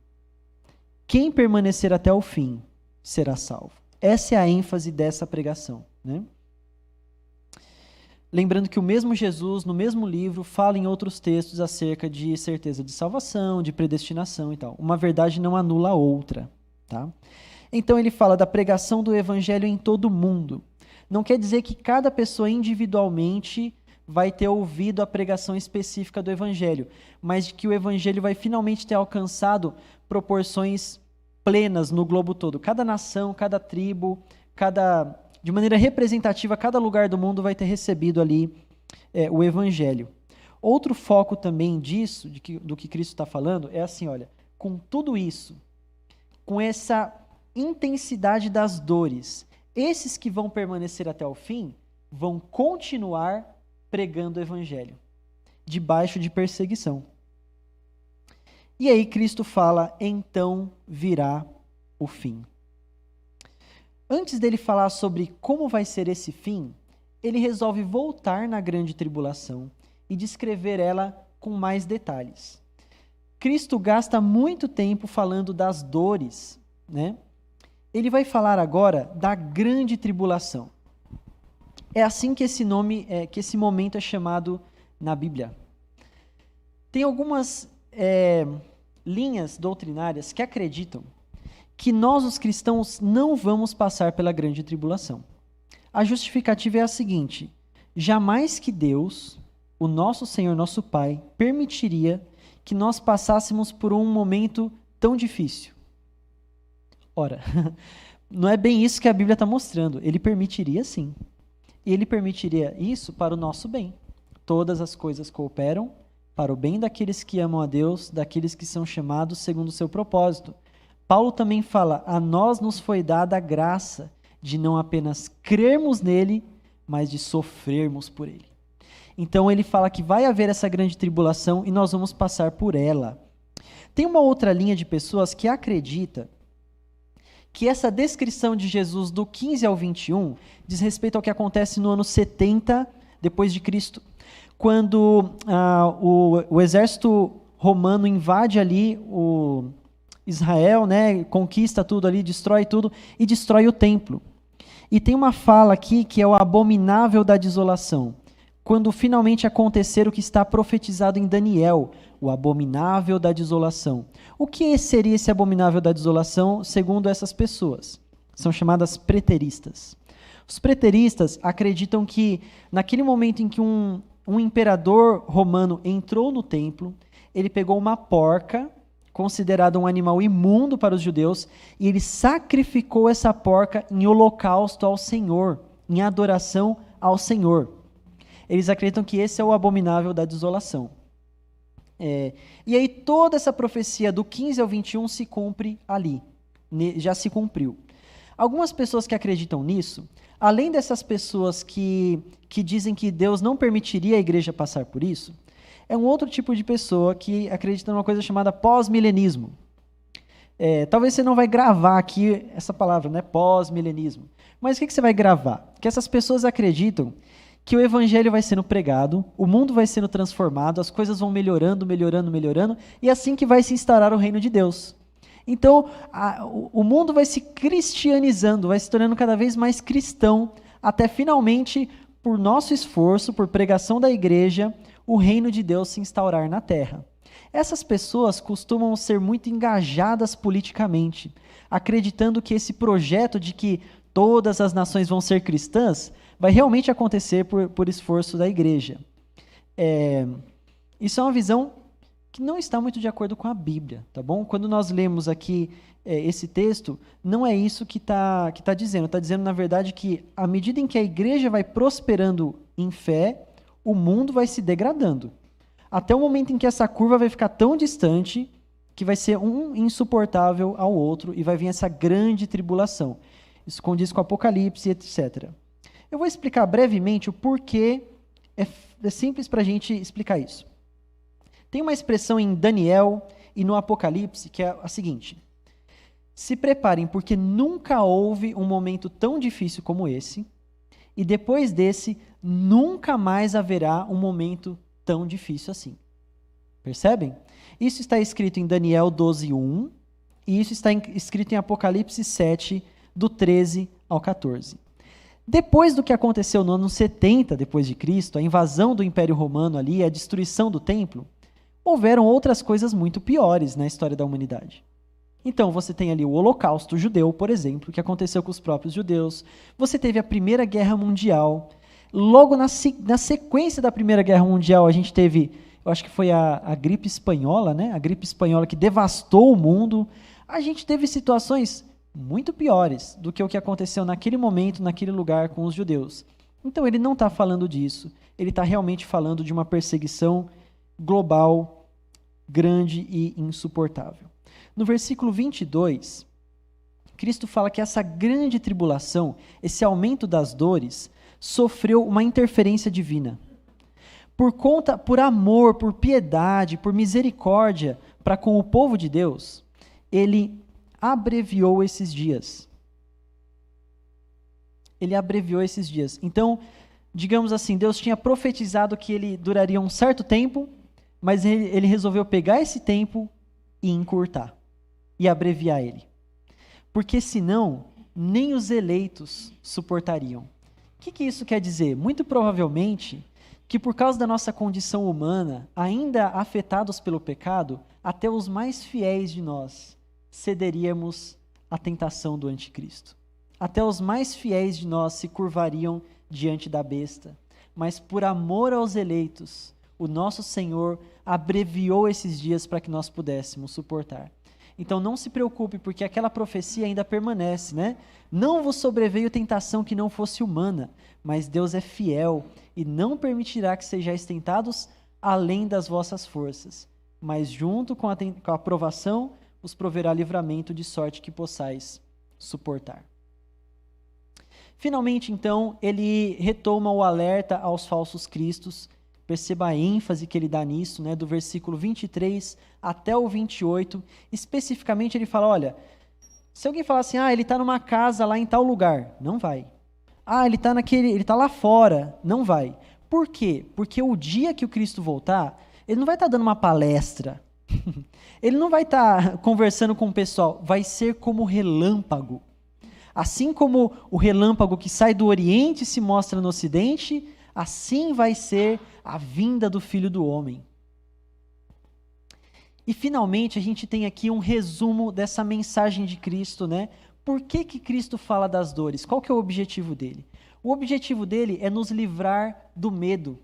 Speaker 1: Quem permanecer até o fim será salvo. Essa é a ênfase dessa pregação, né? Lembrando que o mesmo Jesus, no mesmo livro, fala em outros textos acerca de certeza de salvação, de predestinação e tal. Uma verdade não anula a outra, tá? Então ele fala da pregação do evangelho em todo o mundo. Não quer dizer que cada pessoa individualmente vai ter ouvido a pregação específica do evangelho, mas de que o evangelho vai finalmente ter alcançado proporções plenas no globo todo. Cada nação, cada tribo, de maneira representativa, cada lugar do mundo vai ter recebido ali o evangelho. Outro foco também disso, do que Cristo está falando, é assim, olha, com tudo isso, com essa intensidade das dores, esses que vão permanecer até o fim, vão continuar pregando o evangelho, debaixo de perseguição. E aí Cristo fala, então virá o fim. Antes dele falar sobre como vai ser esse fim, ele resolve voltar na grande tribulação e descrever ela com mais detalhes. Cristo gasta muito tempo falando das dores, né? Ele vai falar agora da grande tribulação. É assim que esse momento é chamado na Bíblia. Tem algumas linhas doutrinárias que acreditam que nós, os cristãos, não vamos passar pela grande tribulação. A justificativa é a seguinte: jamais que Deus, o nosso Senhor, nosso Pai, permitiria que nós passássemos por um momento tão difícil. Ora, não é bem isso que a Bíblia está mostrando. Ele permitiria sim. E ele permitiria isso para o nosso bem. Todas as coisas cooperam para o bem daqueles que amam a Deus, daqueles que são chamados segundo o seu propósito. Paulo também fala: a nós nos foi dada a graça de não apenas crermos nele, mas de sofrermos por ele. Então ele fala que vai haver essa grande tribulação e nós vamos passar por ela. Tem uma outra linha de pessoas que acredita que essa descrição de Jesus do 15 ao 21 diz respeito ao que acontece no ano 70 depois de Cristo, quando o exército romano invade ali o Israel, né, conquista tudo ali, destrói tudo e destrói o templo. E tem uma fala aqui que é o abominável da desolação, quando finalmente acontecer o que está profetizado em Daniel, o abominável da desolação. O que seria esse abominável da desolação, segundo essas pessoas? São chamadas preteristas. Os preteristas acreditam que, naquele momento em que um imperador romano entrou no templo, ele pegou uma porca, considerada um animal imundo para os judeus, e ele sacrificou essa porca em holocausto ao Senhor, em adoração ao Senhor. Eles acreditam que esse é o abominável da desolação. E aí toda essa profecia do 15 ao 21 se cumpre ali, já se cumpriu. Algumas pessoas que acreditam nisso, além dessas pessoas que dizem que Deus não permitiria a igreja passar por isso, é um outro tipo de pessoa que acredita numa coisa chamada pós-milenismo. Talvez você não vai gravar aqui essa palavra, né, pós-milenismo. Mas o que você vai gravar? Que essas pessoas acreditam que o evangelho vai sendo pregado, o mundo vai sendo transformado, as coisas vão melhorando, e assim que vai se instaurar o reino de Deus. Então, o mundo vai se cristianizando, vai se tornando cada vez mais cristão, até finalmente, por nosso esforço, por pregação da igreja, o reino de Deus se instaurar na terra. Essas pessoas costumam ser muito engajadas politicamente, acreditando que esse projeto de que todas as nações vão ser cristãs vai realmente acontecer por esforço da igreja. Isso é uma visão que não está muito de acordo com a Bíblia, tá bom? Quando nós lemos aqui esse texto, não é isso que está dizendo. Está dizendo, na verdade, que à medida em que a igreja vai prosperando em fé, o mundo vai se degradando. Até o momento em que essa curva vai ficar tão distante que vai ser um insuportável ao outro e vai vir essa grande tribulação. Isso condiz com o Apocalipse, etc. Eu vou explicar brevemente o porquê, é simples para a gente explicar isso. Tem uma expressão em Daniel e no Apocalipse que é a seguinte: se preparem, porque nunca houve um momento tão difícil como esse, e depois desse, nunca mais haverá um momento tão difícil assim. Percebem? Isso está escrito em Daniel 12:1, e isso está escrito em Apocalipse 7, do 13 ao 14. Depois do que aconteceu no ano 70 depois de Cristo, a invasão do Império Romano ali, a destruição do templo, houveram outras coisas muito piores na história da humanidade. Então, você tem ali o Holocausto judeu, por exemplo, que aconteceu com os próprios judeus. Você teve a Primeira Guerra Mundial. Logo na sequência da Primeira Guerra Mundial, a gente teve, eu acho que foi a gripe espanhola, né? A gripe espanhola que devastou o mundo. A gente teve situações muito piores do que o que aconteceu naquele momento, naquele lugar com os judeus. Então, ele não está falando disso. Ele está realmente falando de uma perseguição global, grande e insuportável. No versículo 22, Cristo fala que essa grande tribulação, esse aumento das dores, sofreu uma interferência divina. Por amor, por piedade, por misericórdia para com o povo de Deus, ele abreviou esses dias. Ele abreviou esses dias. Então, digamos assim, Deus tinha profetizado que ele duraria um certo tempo, mas ele resolveu pegar esse tempo e encurtar, e abreviar ele. Porque senão, nem os eleitos suportariam. O que isso quer dizer? Muito provavelmente que por causa da nossa condição humana, ainda afetados pelo pecado, até os mais fiéis de nós cederíamos à tentação do anticristo. Até os mais fiéis de nós se curvariam diante da besta. Mas por amor aos eleitos, o nosso Senhor abreviou esses dias para que nós pudéssemos suportar. Então não se preocupe, porque aquela profecia ainda permanece, né? Não vos sobreveio tentação que não fosse humana, mas Deus é fiel e não permitirá que sejais tentados além das vossas forças. Mas junto com a provação, vos proverá livramento, de sorte que possais suportar. Finalmente, então, ele retoma o alerta aos falsos cristos. Perceba a ênfase que ele dá nisso, né, do versículo 23 até o 28. Especificamente, ele fala, olha, se alguém falar assim, ele está numa casa lá em tal lugar, não vai. Ele está lá fora, não vai. Por quê? Porque o dia que o Cristo voltar, ele não vai estar dando uma palestra. Ele não vai estar conversando com o pessoal, vai ser como relâmpago. Assim como o relâmpago que sai do Oriente e se mostra no Ocidente, assim vai ser a vinda do Filho do Homem. E finalmente a gente tem aqui um resumo dessa mensagem de Cristo, né? Por que Cristo fala das dores? Qual que é o objetivo dele? O objetivo dele é nos livrar do medo.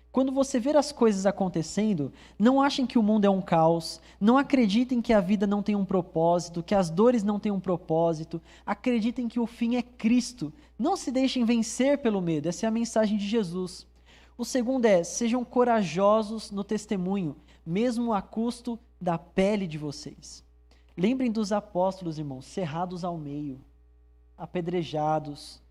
Speaker 1: Quando você ver as coisas acontecendo, não achem que o mundo é um caos, não acreditem que a vida não tem um propósito, que as dores não têm um propósito, acreditem que o fim é Cristo. Não se deixem vencer pelo medo, essa é a mensagem de Jesus. O segundo é, sejam corajosos no testemunho, mesmo a custo da pele de vocês. Lembrem dos apóstolos, irmãos, cerrados ao meio, apedrejados,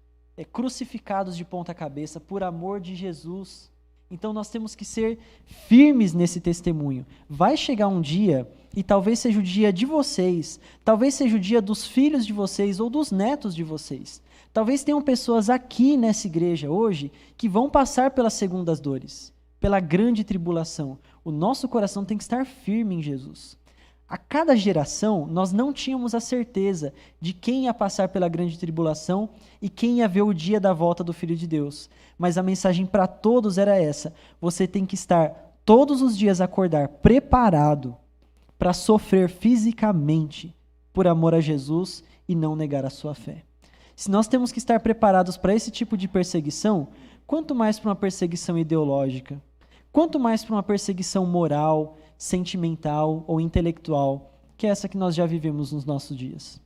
Speaker 1: crucificados de ponta cabeça por amor de Jesus. Então nós temos que ser firmes nesse testemunho. Vai chegar um dia, e talvez seja o dia de vocês, talvez seja o dia dos filhos de vocês ou dos netos de vocês. Talvez tenham pessoas aqui nessa igreja hoje que vão passar pelas segundas dores, pela grande tribulação. O nosso coração tem que estar firme em Jesus. A cada geração, nós não tínhamos a certeza de quem ia passar pela grande tribulação e quem ia ver o dia da volta do Filho de Deus. Mas a mensagem para todos era essa: você tem que estar todos os dias acordar preparado para sofrer fisicamente por amor a Jesus e não negar a sua fé. Se nós temos que estar preparados para esse tipo de perseguição, quanto mais para uma perseguição ideológica, quanto mais para uma perseguição moral, sentimental ou intelectual, que é essa que nós já vivemos nos nossos dias.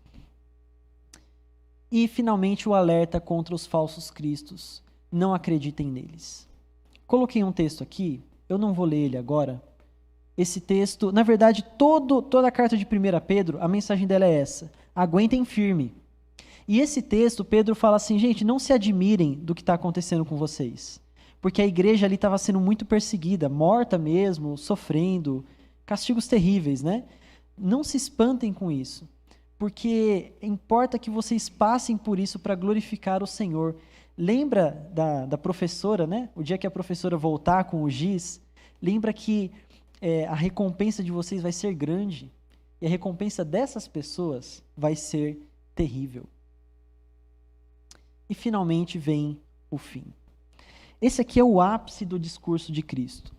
Speaker 1: E, finalmente, o alerta contra os falsos cristos. Não acreditem neles. Coloquei um texto aqui, eu não vou ler ele agora. Esse texto, na verdade, toda a carta de 1 Pedro, a mensagem dela é essa: aguentem firme. E esse texto, Pedro fala assim, gente, não se admirem do que está acontecendo com vocês. Porque a igreja ali estava sendo muito perseguida, morta mesmo, sofrendo, castigos terríveis, né? Não se espantem com isso, porque importa que vocês passem por isso para glorificar o Senhor. Lembra da professora, né? O dia que a professora voltar com o giz, lembra que a recompensa de vocês vai ser grande, e a recompensa dessas pessoas vai ser terrível. E finalmente vem o fim. Esse aqui é o ápice do discurso de Cristo.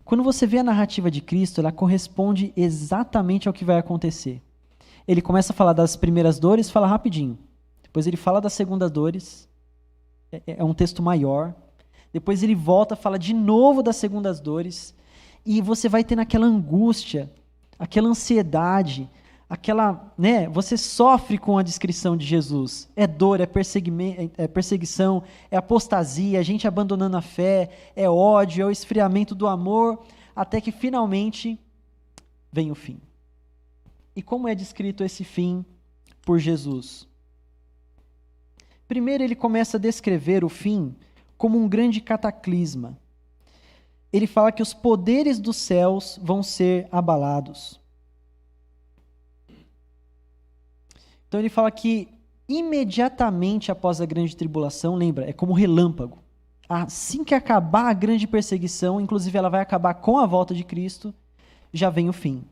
Speaker 1: Quando você vê a narrativa de Cristo, ela corresponde exatamente ao que vai acontecer. Ele começa a falar das primeiras dores, fala rapidinho. Depois ele fala das segundas dores, é um texto maior. Depois ele volta, fala de novo das segundas dores. E você vai tendo aquela angústia, aquela ansiedade, você sofre com a descrição de Jesus. É dor, é perseguição, é apostasia, a gente abandonando a fé, é ódio, é o esfriamento do amor, até que finalmente vem o fim. E como é descrito esse fim por Jesus? Primeiro ele começa a descrever o fim como um grande cataclisma. Ele fala que os poderes dos céus vão ser abalados. Então ele fala que imediatamente após a grande tribulação, lembra, é como relâmpago. Assim que acabar a grande perseguição, inclusive ela vai acabar com a volta de Cristo, já vem o fim.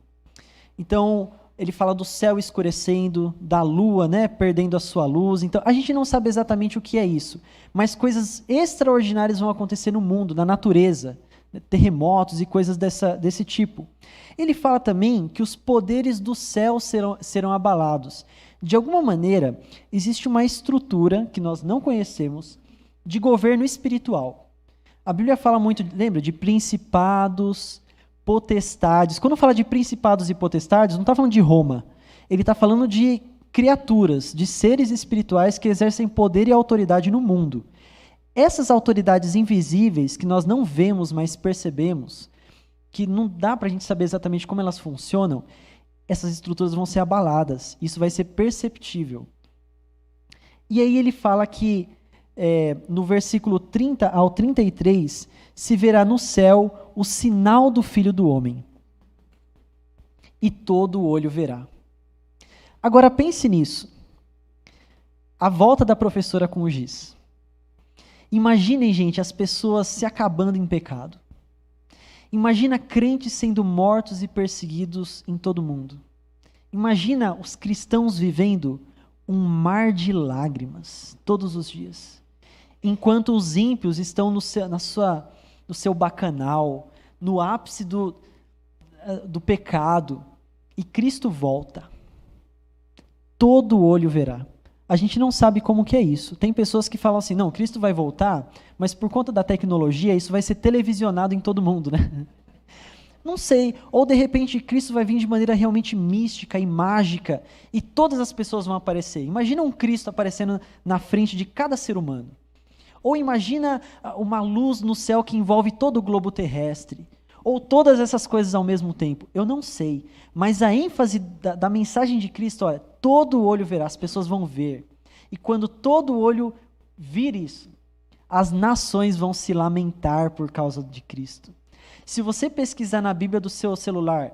Speaker 1: Então, ele fala do céu escurecendo, da lua, né, perdendo a sua luz. Então, a gente não sabe exatamente o que é isso, mas coisas extraordinárias vão acontecer no mundo, na natureza, né, terremotos e coisas desse tipo. Ele fala também que os poderes do céu serão abalados. De alguma maneira, existe uma estrutura que nós não conhecemos de governo espiritual. A Bíblia fala muito, lembra, de principados, potestades. Quando fala de principados e potestades, não está falando de Roma. Ele está falando de criaturas, de seres espirituais que exercem poder e autoridade no mundo. Essas autoridades invisíveis, que nós não vemos, mas percebemos, que não dá para a gente saber exatamente como elas funcionam, essas estruturas vão ser abaladas. Isso vai ser perceptível. E aí ele fala que, no versículo 30 ao 33, se verá no céu o sinal do Filho do Homem, e todo olho verá. Agora pense nisso. A volta da professora com o giz. Imaginem, gente, as pessoas se acabando em pecado. Imagina crentes sendo mortos e perseguidos em todo o mundo. Imagina os cristãos vivendo um mar de lágrimas todos os dias, enquanto os ímpios estão no seu bacanal, no ápice do pecado, e Cristo volta. Todo olho verá. A gente não sabe como que é isso. Tem pessoas que falam assim, não, Cristo vai voltar, mas por conta da tecnologia, isso vai ser televisionado em todo mundo, né? Não sei. Ou, de repente, Cristo vai vir de maneira realmente mística e mágica, e todas as pessoas vão aparecer. Imagina um Cristo aparecendo na frente de cada ser humano. Ou imagina uma luz no céu que envolve todo o globo terrestre. Ou todas essas coisas ao mesmo tempo. Eu não sei. Mas a ênfase da mensagem de Cristo, olha, todo olho verá, as pessoas vão ver. E quando todo olho vir isso, as nações vão se lamentar por causa de Cristo. Se você pesquisar na Bíblia do seu celular,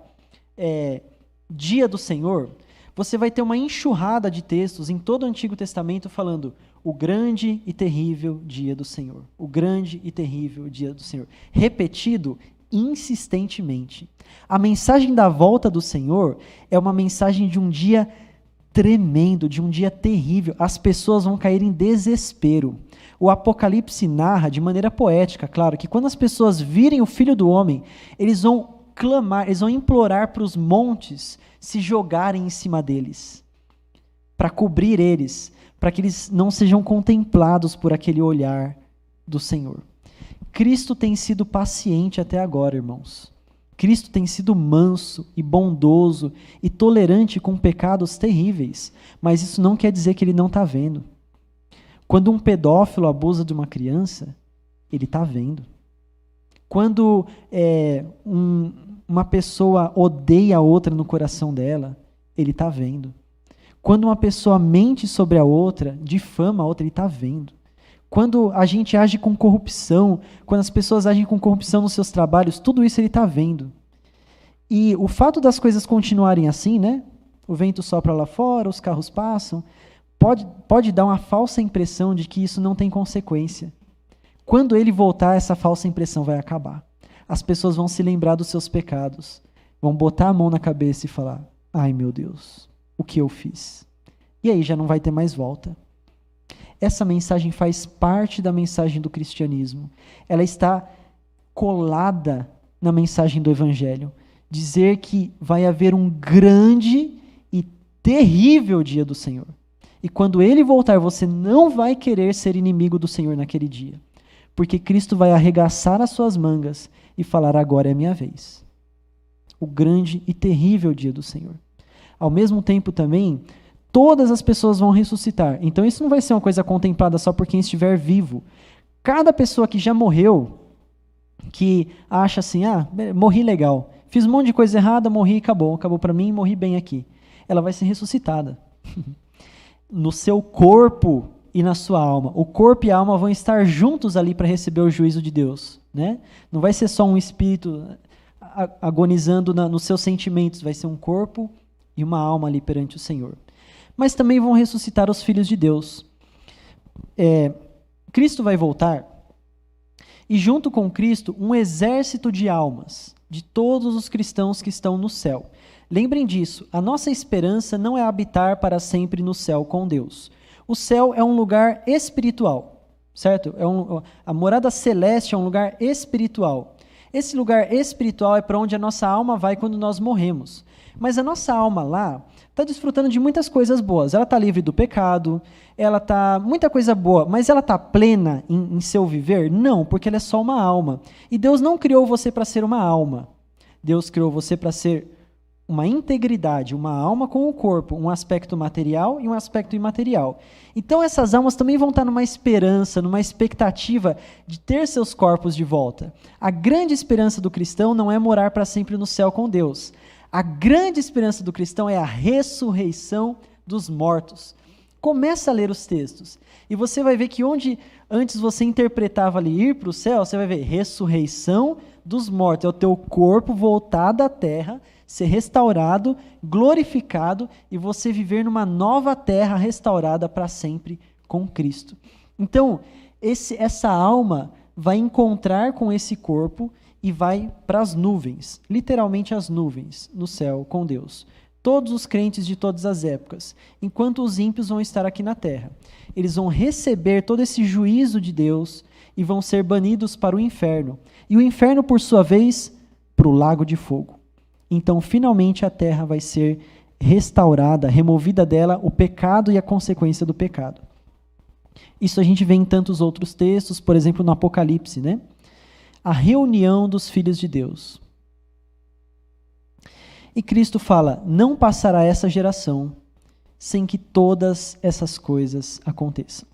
Speaker 1: Dia do Senhor, você vai ter uma enxurrada de textos em todo o Antigo Testamento falando o grande e terrível dia do Senhor. O grande e terrível dia do Senhor. Repetido insistentemente. A mensagem da volta do Senhor é uma mensagem de um dia tremendo, de um dia terrível. As pessoas vão cair em desespero. O Apocalipse narra de maneira poética, claro, que quando as pessoas virem o Filho do Homem, eles vão clamar, eles vão implorar para os montes se jogarem em cima deles, para cobrir eles, para que eles não sejam contemplados por aquele olhar do Senhor. Cristo tem sido paciente até agora, irmãos. Cristo tem sido manso e bondoso e tolerante com pecados terríveis, mas isso não quer dizer que ele não está vendo. Quando um pedófilo abusa de uma criança, ele está vendo. Quando uma pessoa odeia a outra no coração dela, ele está vendo. Quando uma pessoa mente sobre a outra, difama a outra, ele está vendo. Quando a gente age com corrupção, quando as pessoas agem com corrupção nos seus trabalhos, tudo isso ele está vendo. E o fato das coisas continuarem assim, né? O vento sopra lá fora, os carros passam, pode dar uma falsa impressão de que isso não tem consequência. Quando ele voltar, essa falsa impressão vai acabar. As pessoas vão se lembrar dos seus pecados, vão botar a mão na cabeça e falar, ai meu Deus, o que eu fiz? E aí já não vai ter mais volta. Essa mensagem faz parte da mensagem do cristianismo. Ela está colada na mensagem do Evangelho. Dizer que vai haver um grande e terrível dia do Senhor. E quando ele voltar, você não vai querer ser inimigo do Senhor naquele dia. Porque Cristo vai arregaçar as suas mangas e falar, agora é a minha vez. O grande e terrível dia do Senhor. Ao mesmo tempo também, todas as pessoas vão ressuscitar. Então isso não vai ser uma coisa contemplada só por quem estiver vivo. Cada pessoa que já morreu, que acha assim, morri legal, fiz um monte de coisa errada, morri, acabou para mim, morri bem aqui. Ela vai ser ressuscitada. No seu corpo e na sua alma. O corpo e a alma vão estar juntos ali para receber o juízo de Deus, né? Não vai ser só um espírito agonizando nos seus sentimentos, vai ser um corpo e uma alma ali perante o Senhor. Mas também vão ressuscitar os filhos de Deus. Cristo vai voltar e junto com Cristo, um exército de almas, de todos os cristãos que estão no céu. Lembrem disso, a nossa esperança não é habitar para sempre no céu com Deus. O céu é um lugar espiritual, certo? A morada celeste é um lugar espiritual. Esse lugar espiritual é para onde a nossa alma vai quando nós morremos. Mas a nossa alma lá está desfrutando de muitas coisas boas. Ela está livre do pecado, ela está muita coisa boa, mas ela está plena em seu viver? Não, porque ela é só uma alma. E Deus não criou você para ser uma alma. Deus criou você para ser uma integridade, uma alma com o corpo, um aspecto material e um aspecto imaterial. Então essas almas também vão estar numa esperança, numa expectativa de ter seus corpos de volta. A grande esperança do cristão não é morar para sempre no céu com Deus. A grande esperança do cristão é a ressurreição dos mortos. Começa a ler os textos e você vai ver que onde antes você interpretava ali ir para o céu, você vai ver ressurreição dos mortos. É o teu corpo voltado à terra, ser restaurado, glorificado e você viver numa nova terra restaurada para sempre com Cristo. Então, essa alma vai encontrar com esse corpo e vai para as nuvens, literalmente as nuvens, no céu com Deus. Todos os crentes de todas as épocas, enquanto os ímpios vão estar aqui na terra. Eles vão receber todo esse juízo de Deus e vão ser banidos para o inferno. E o inferno, por sua vez, para o lago de fogo. Então, finalmente, a terra vai ser restaurada, removida dela o pecado e a consequência do pecado. Isso a gente vê em tantos outros textos, por exemplo, no Apocalipse, né? A reunião dos filhos de Deus. E Cristo fala, não passará essa geração sem que todas essas coisas aconteçam.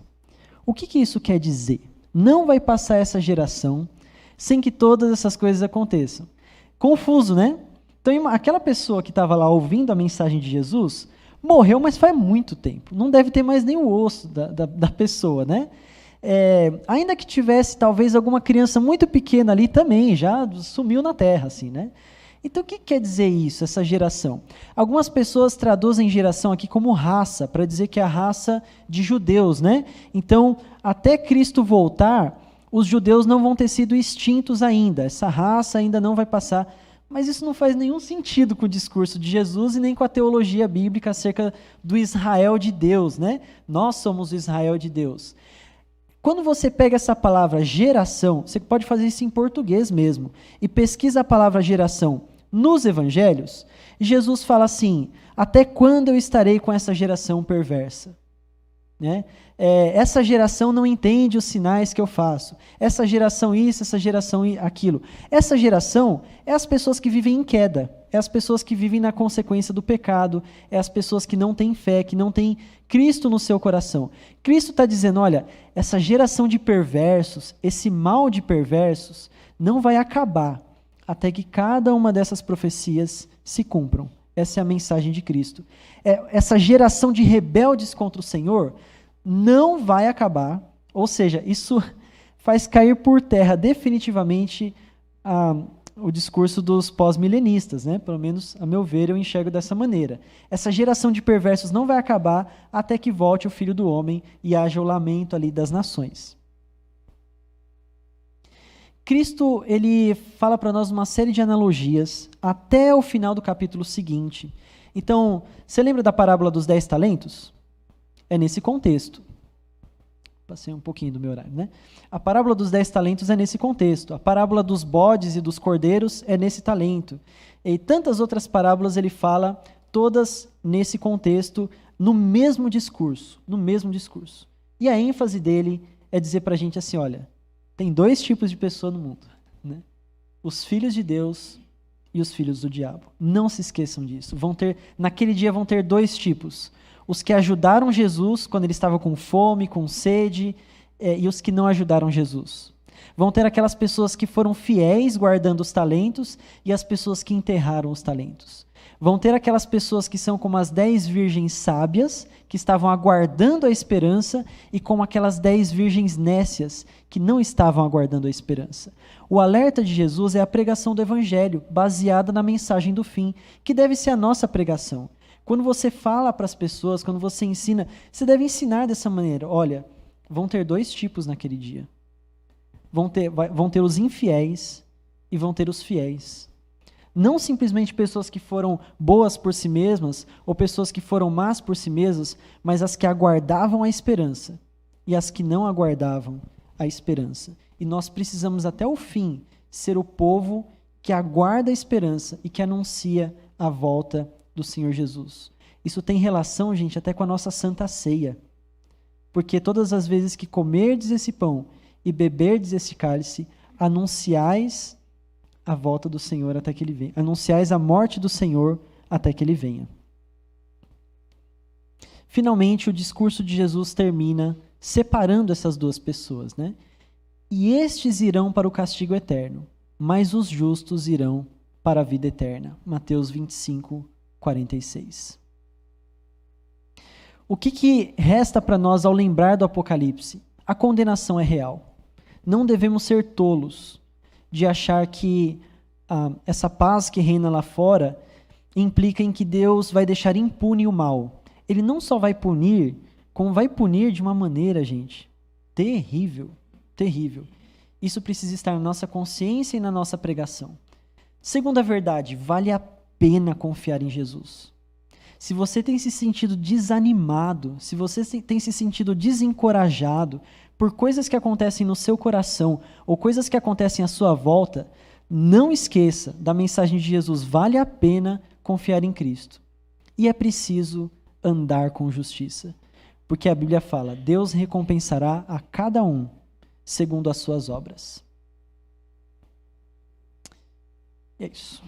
Speaker 1: O que isso quer dizer? Não vai passar essa geração sem que todas essas coisas aconteçam. Confuso, né? Então, aquela pessoa que estava lá ouvindo a mensagem de Jesus, morreu, mas faz muito tempo. Não deve ter mais nem o osso da pessoa, né? Ainda que tivesse talvez alguma criança muito pequena ali também, já sumiu na terra, assim, né? Então, o que quer dizer isso, essa geração? Algumas pessoas traduzem geração aqui como raça, para dizer que é a raça de judeus, né? Então, até Cristo voltar, os judeus não vão ter sido extintos ainda, essa raça ainda não vai passar. Mas isso não faz nenhum sentido com o discurso de Jesus e nem com a teologia bíblica acerca do Israel de Deus, né? Nós somos o Israel de Deus. Quando você pega essa palavra geração, você pode fazer isso em português mesmo, e pesquisa a palavra geração nos evangelhos, Jesus fala assim, até quando eu estarei com essa geração perversa? Né? Essa geração não entende os sinais que eu faço. Essa geração isso, essa geração aquilo. Essa geração é as pessoas que vivem em queda, é as pessoas que vivem na consequência do pecado, é as pessoas que não têm fé, que não têm Cristo no seu coração. Cristo está dizendo, olha, essa geração de perversos, esse mal de perversos, não vai acabar até que cada uma dessas profecias se cumpram. Essa é a mensagem de Cristo. Essa geração de rebeldes contra o Senhor não vai acabar, ou seja, isso faz cair por terra definitivamente o discurso dos pós-milenistas, né? Pelo menos, a meu ver, eu enxergo dessa maneira. Essa geração de perversos não vai acabar até que volte o Filho do Homem e haja o lamento ali das nações. Cristo, ele fala para nós uma série de analogias até o final do capítulo seguinte. Então, você lembra da parábola dos 10 talentos? É nesse contexto. Passei um pouquinho do meu horário, né? A parábola dos 10 talentos é nesse contexto. A parábola dos bodes e dos cordeiros é nesse talento. E tantas outras parábolas ele fala, todas nesse contexto, no mesmo discurso. No mesmo discurso. E a ênfase dele é dizer para a gente assim, olha, tem 2 tipos de pessoa no mundo, né? Os filhos de Deus e os filhos do diabo. Não se esqueçam disso. Naquele dia vão ter 2 tipos. Os que ajudaram Jesus quando ele estava com fome, com sede, e os que não ajudaram Jesus. Vão ter aquelas pessoas que foram fiéis guardando os talentos e as pessoas que enterraram os talentos. Vão ter aquelas pessoas que são como as 10 virgens sábias, que estavam aguardando a esperança, e como aquelas 10 virgens nécias, que não estavam aguardando a esperança. O alerta de Jesus é a pregação do Evangelho, baseada na mensagem do fim, que deve ser a nossa pregação. Quando você fala para as pessoas, quando você ensina, você deve ensinar dessa maneira. Olha, vão ter 2 tipos naquele dia. vão ter os infiéis e vão ter os fiéis. Não simplesmente pessoas que foram boas por si mesmas, ou pessoas que foram más por si mesmas, mas as que aguardavam a esperança, e as que não aguardavam a esperança. E nós precisamos até o fim ser o povo que aguarda a esperança e que anuncia a volta do Senhor Jesus. Isso tem relação, gente, até com a nossa Santa Ceia. Porque todas as vezes que comerdes esse pão e beberdes esse cálice, anunciais a volta do Senhor até que Ele venha. Anunciais a morte do Senhor até que Ele venha. Finalmente, o discurso de Jesus termina separando essas duas pessoas, né? E estes irão para o castigo eterno, mas os justos irão para a vida eterna. Mateus 25, 46. O que resta para nós ao lembrar do Apocalipse? A condenação é real. Não devemos ser tolos de achar que essa paz que reina lá fora implica em que Deus vai deixar impune o mal. Ele não só vai punir, como vai punir de uma maneira, gente, terrível, terrível. Isso precisa estar na nossa consciência e na nossa pregação. Segunda verdade, vale a pena confiar em Jesus. Se você tem se sentido desanimado, se você tem se sentido desencorajado por coisas que acontecem no seu coração ou coisas que acontecem à sua volta, não esqueça da mensagem de Jesus, vale a pena confiar em Cristo. E é preciso andar com justiça, porque a Bíblia fala, Deus recompensará a cada um segundo as suas obras. E é isso.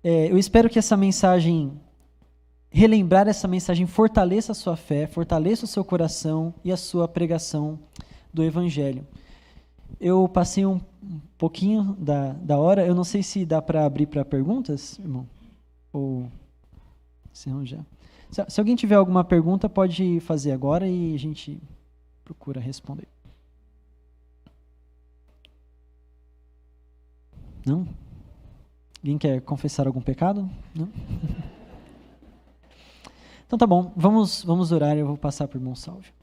Speaker 1: Eu espero que essa mensagem, relembrar essa mensagem, fortaleça a sua fé, fortaleça o seu coração e a sua pregação do Evangelho. Eu passei um pouquinho da hora, eu não sei se dá para abrir para perguntas, irmão? Ou já. Se alguém tiver alguma pergunta, pode fazer agora e a gente procura responder. Não? Alguém quer confessar algum pecado? Não? Então tá bom, vamos orar e eu vou passar para o irmão Salvio.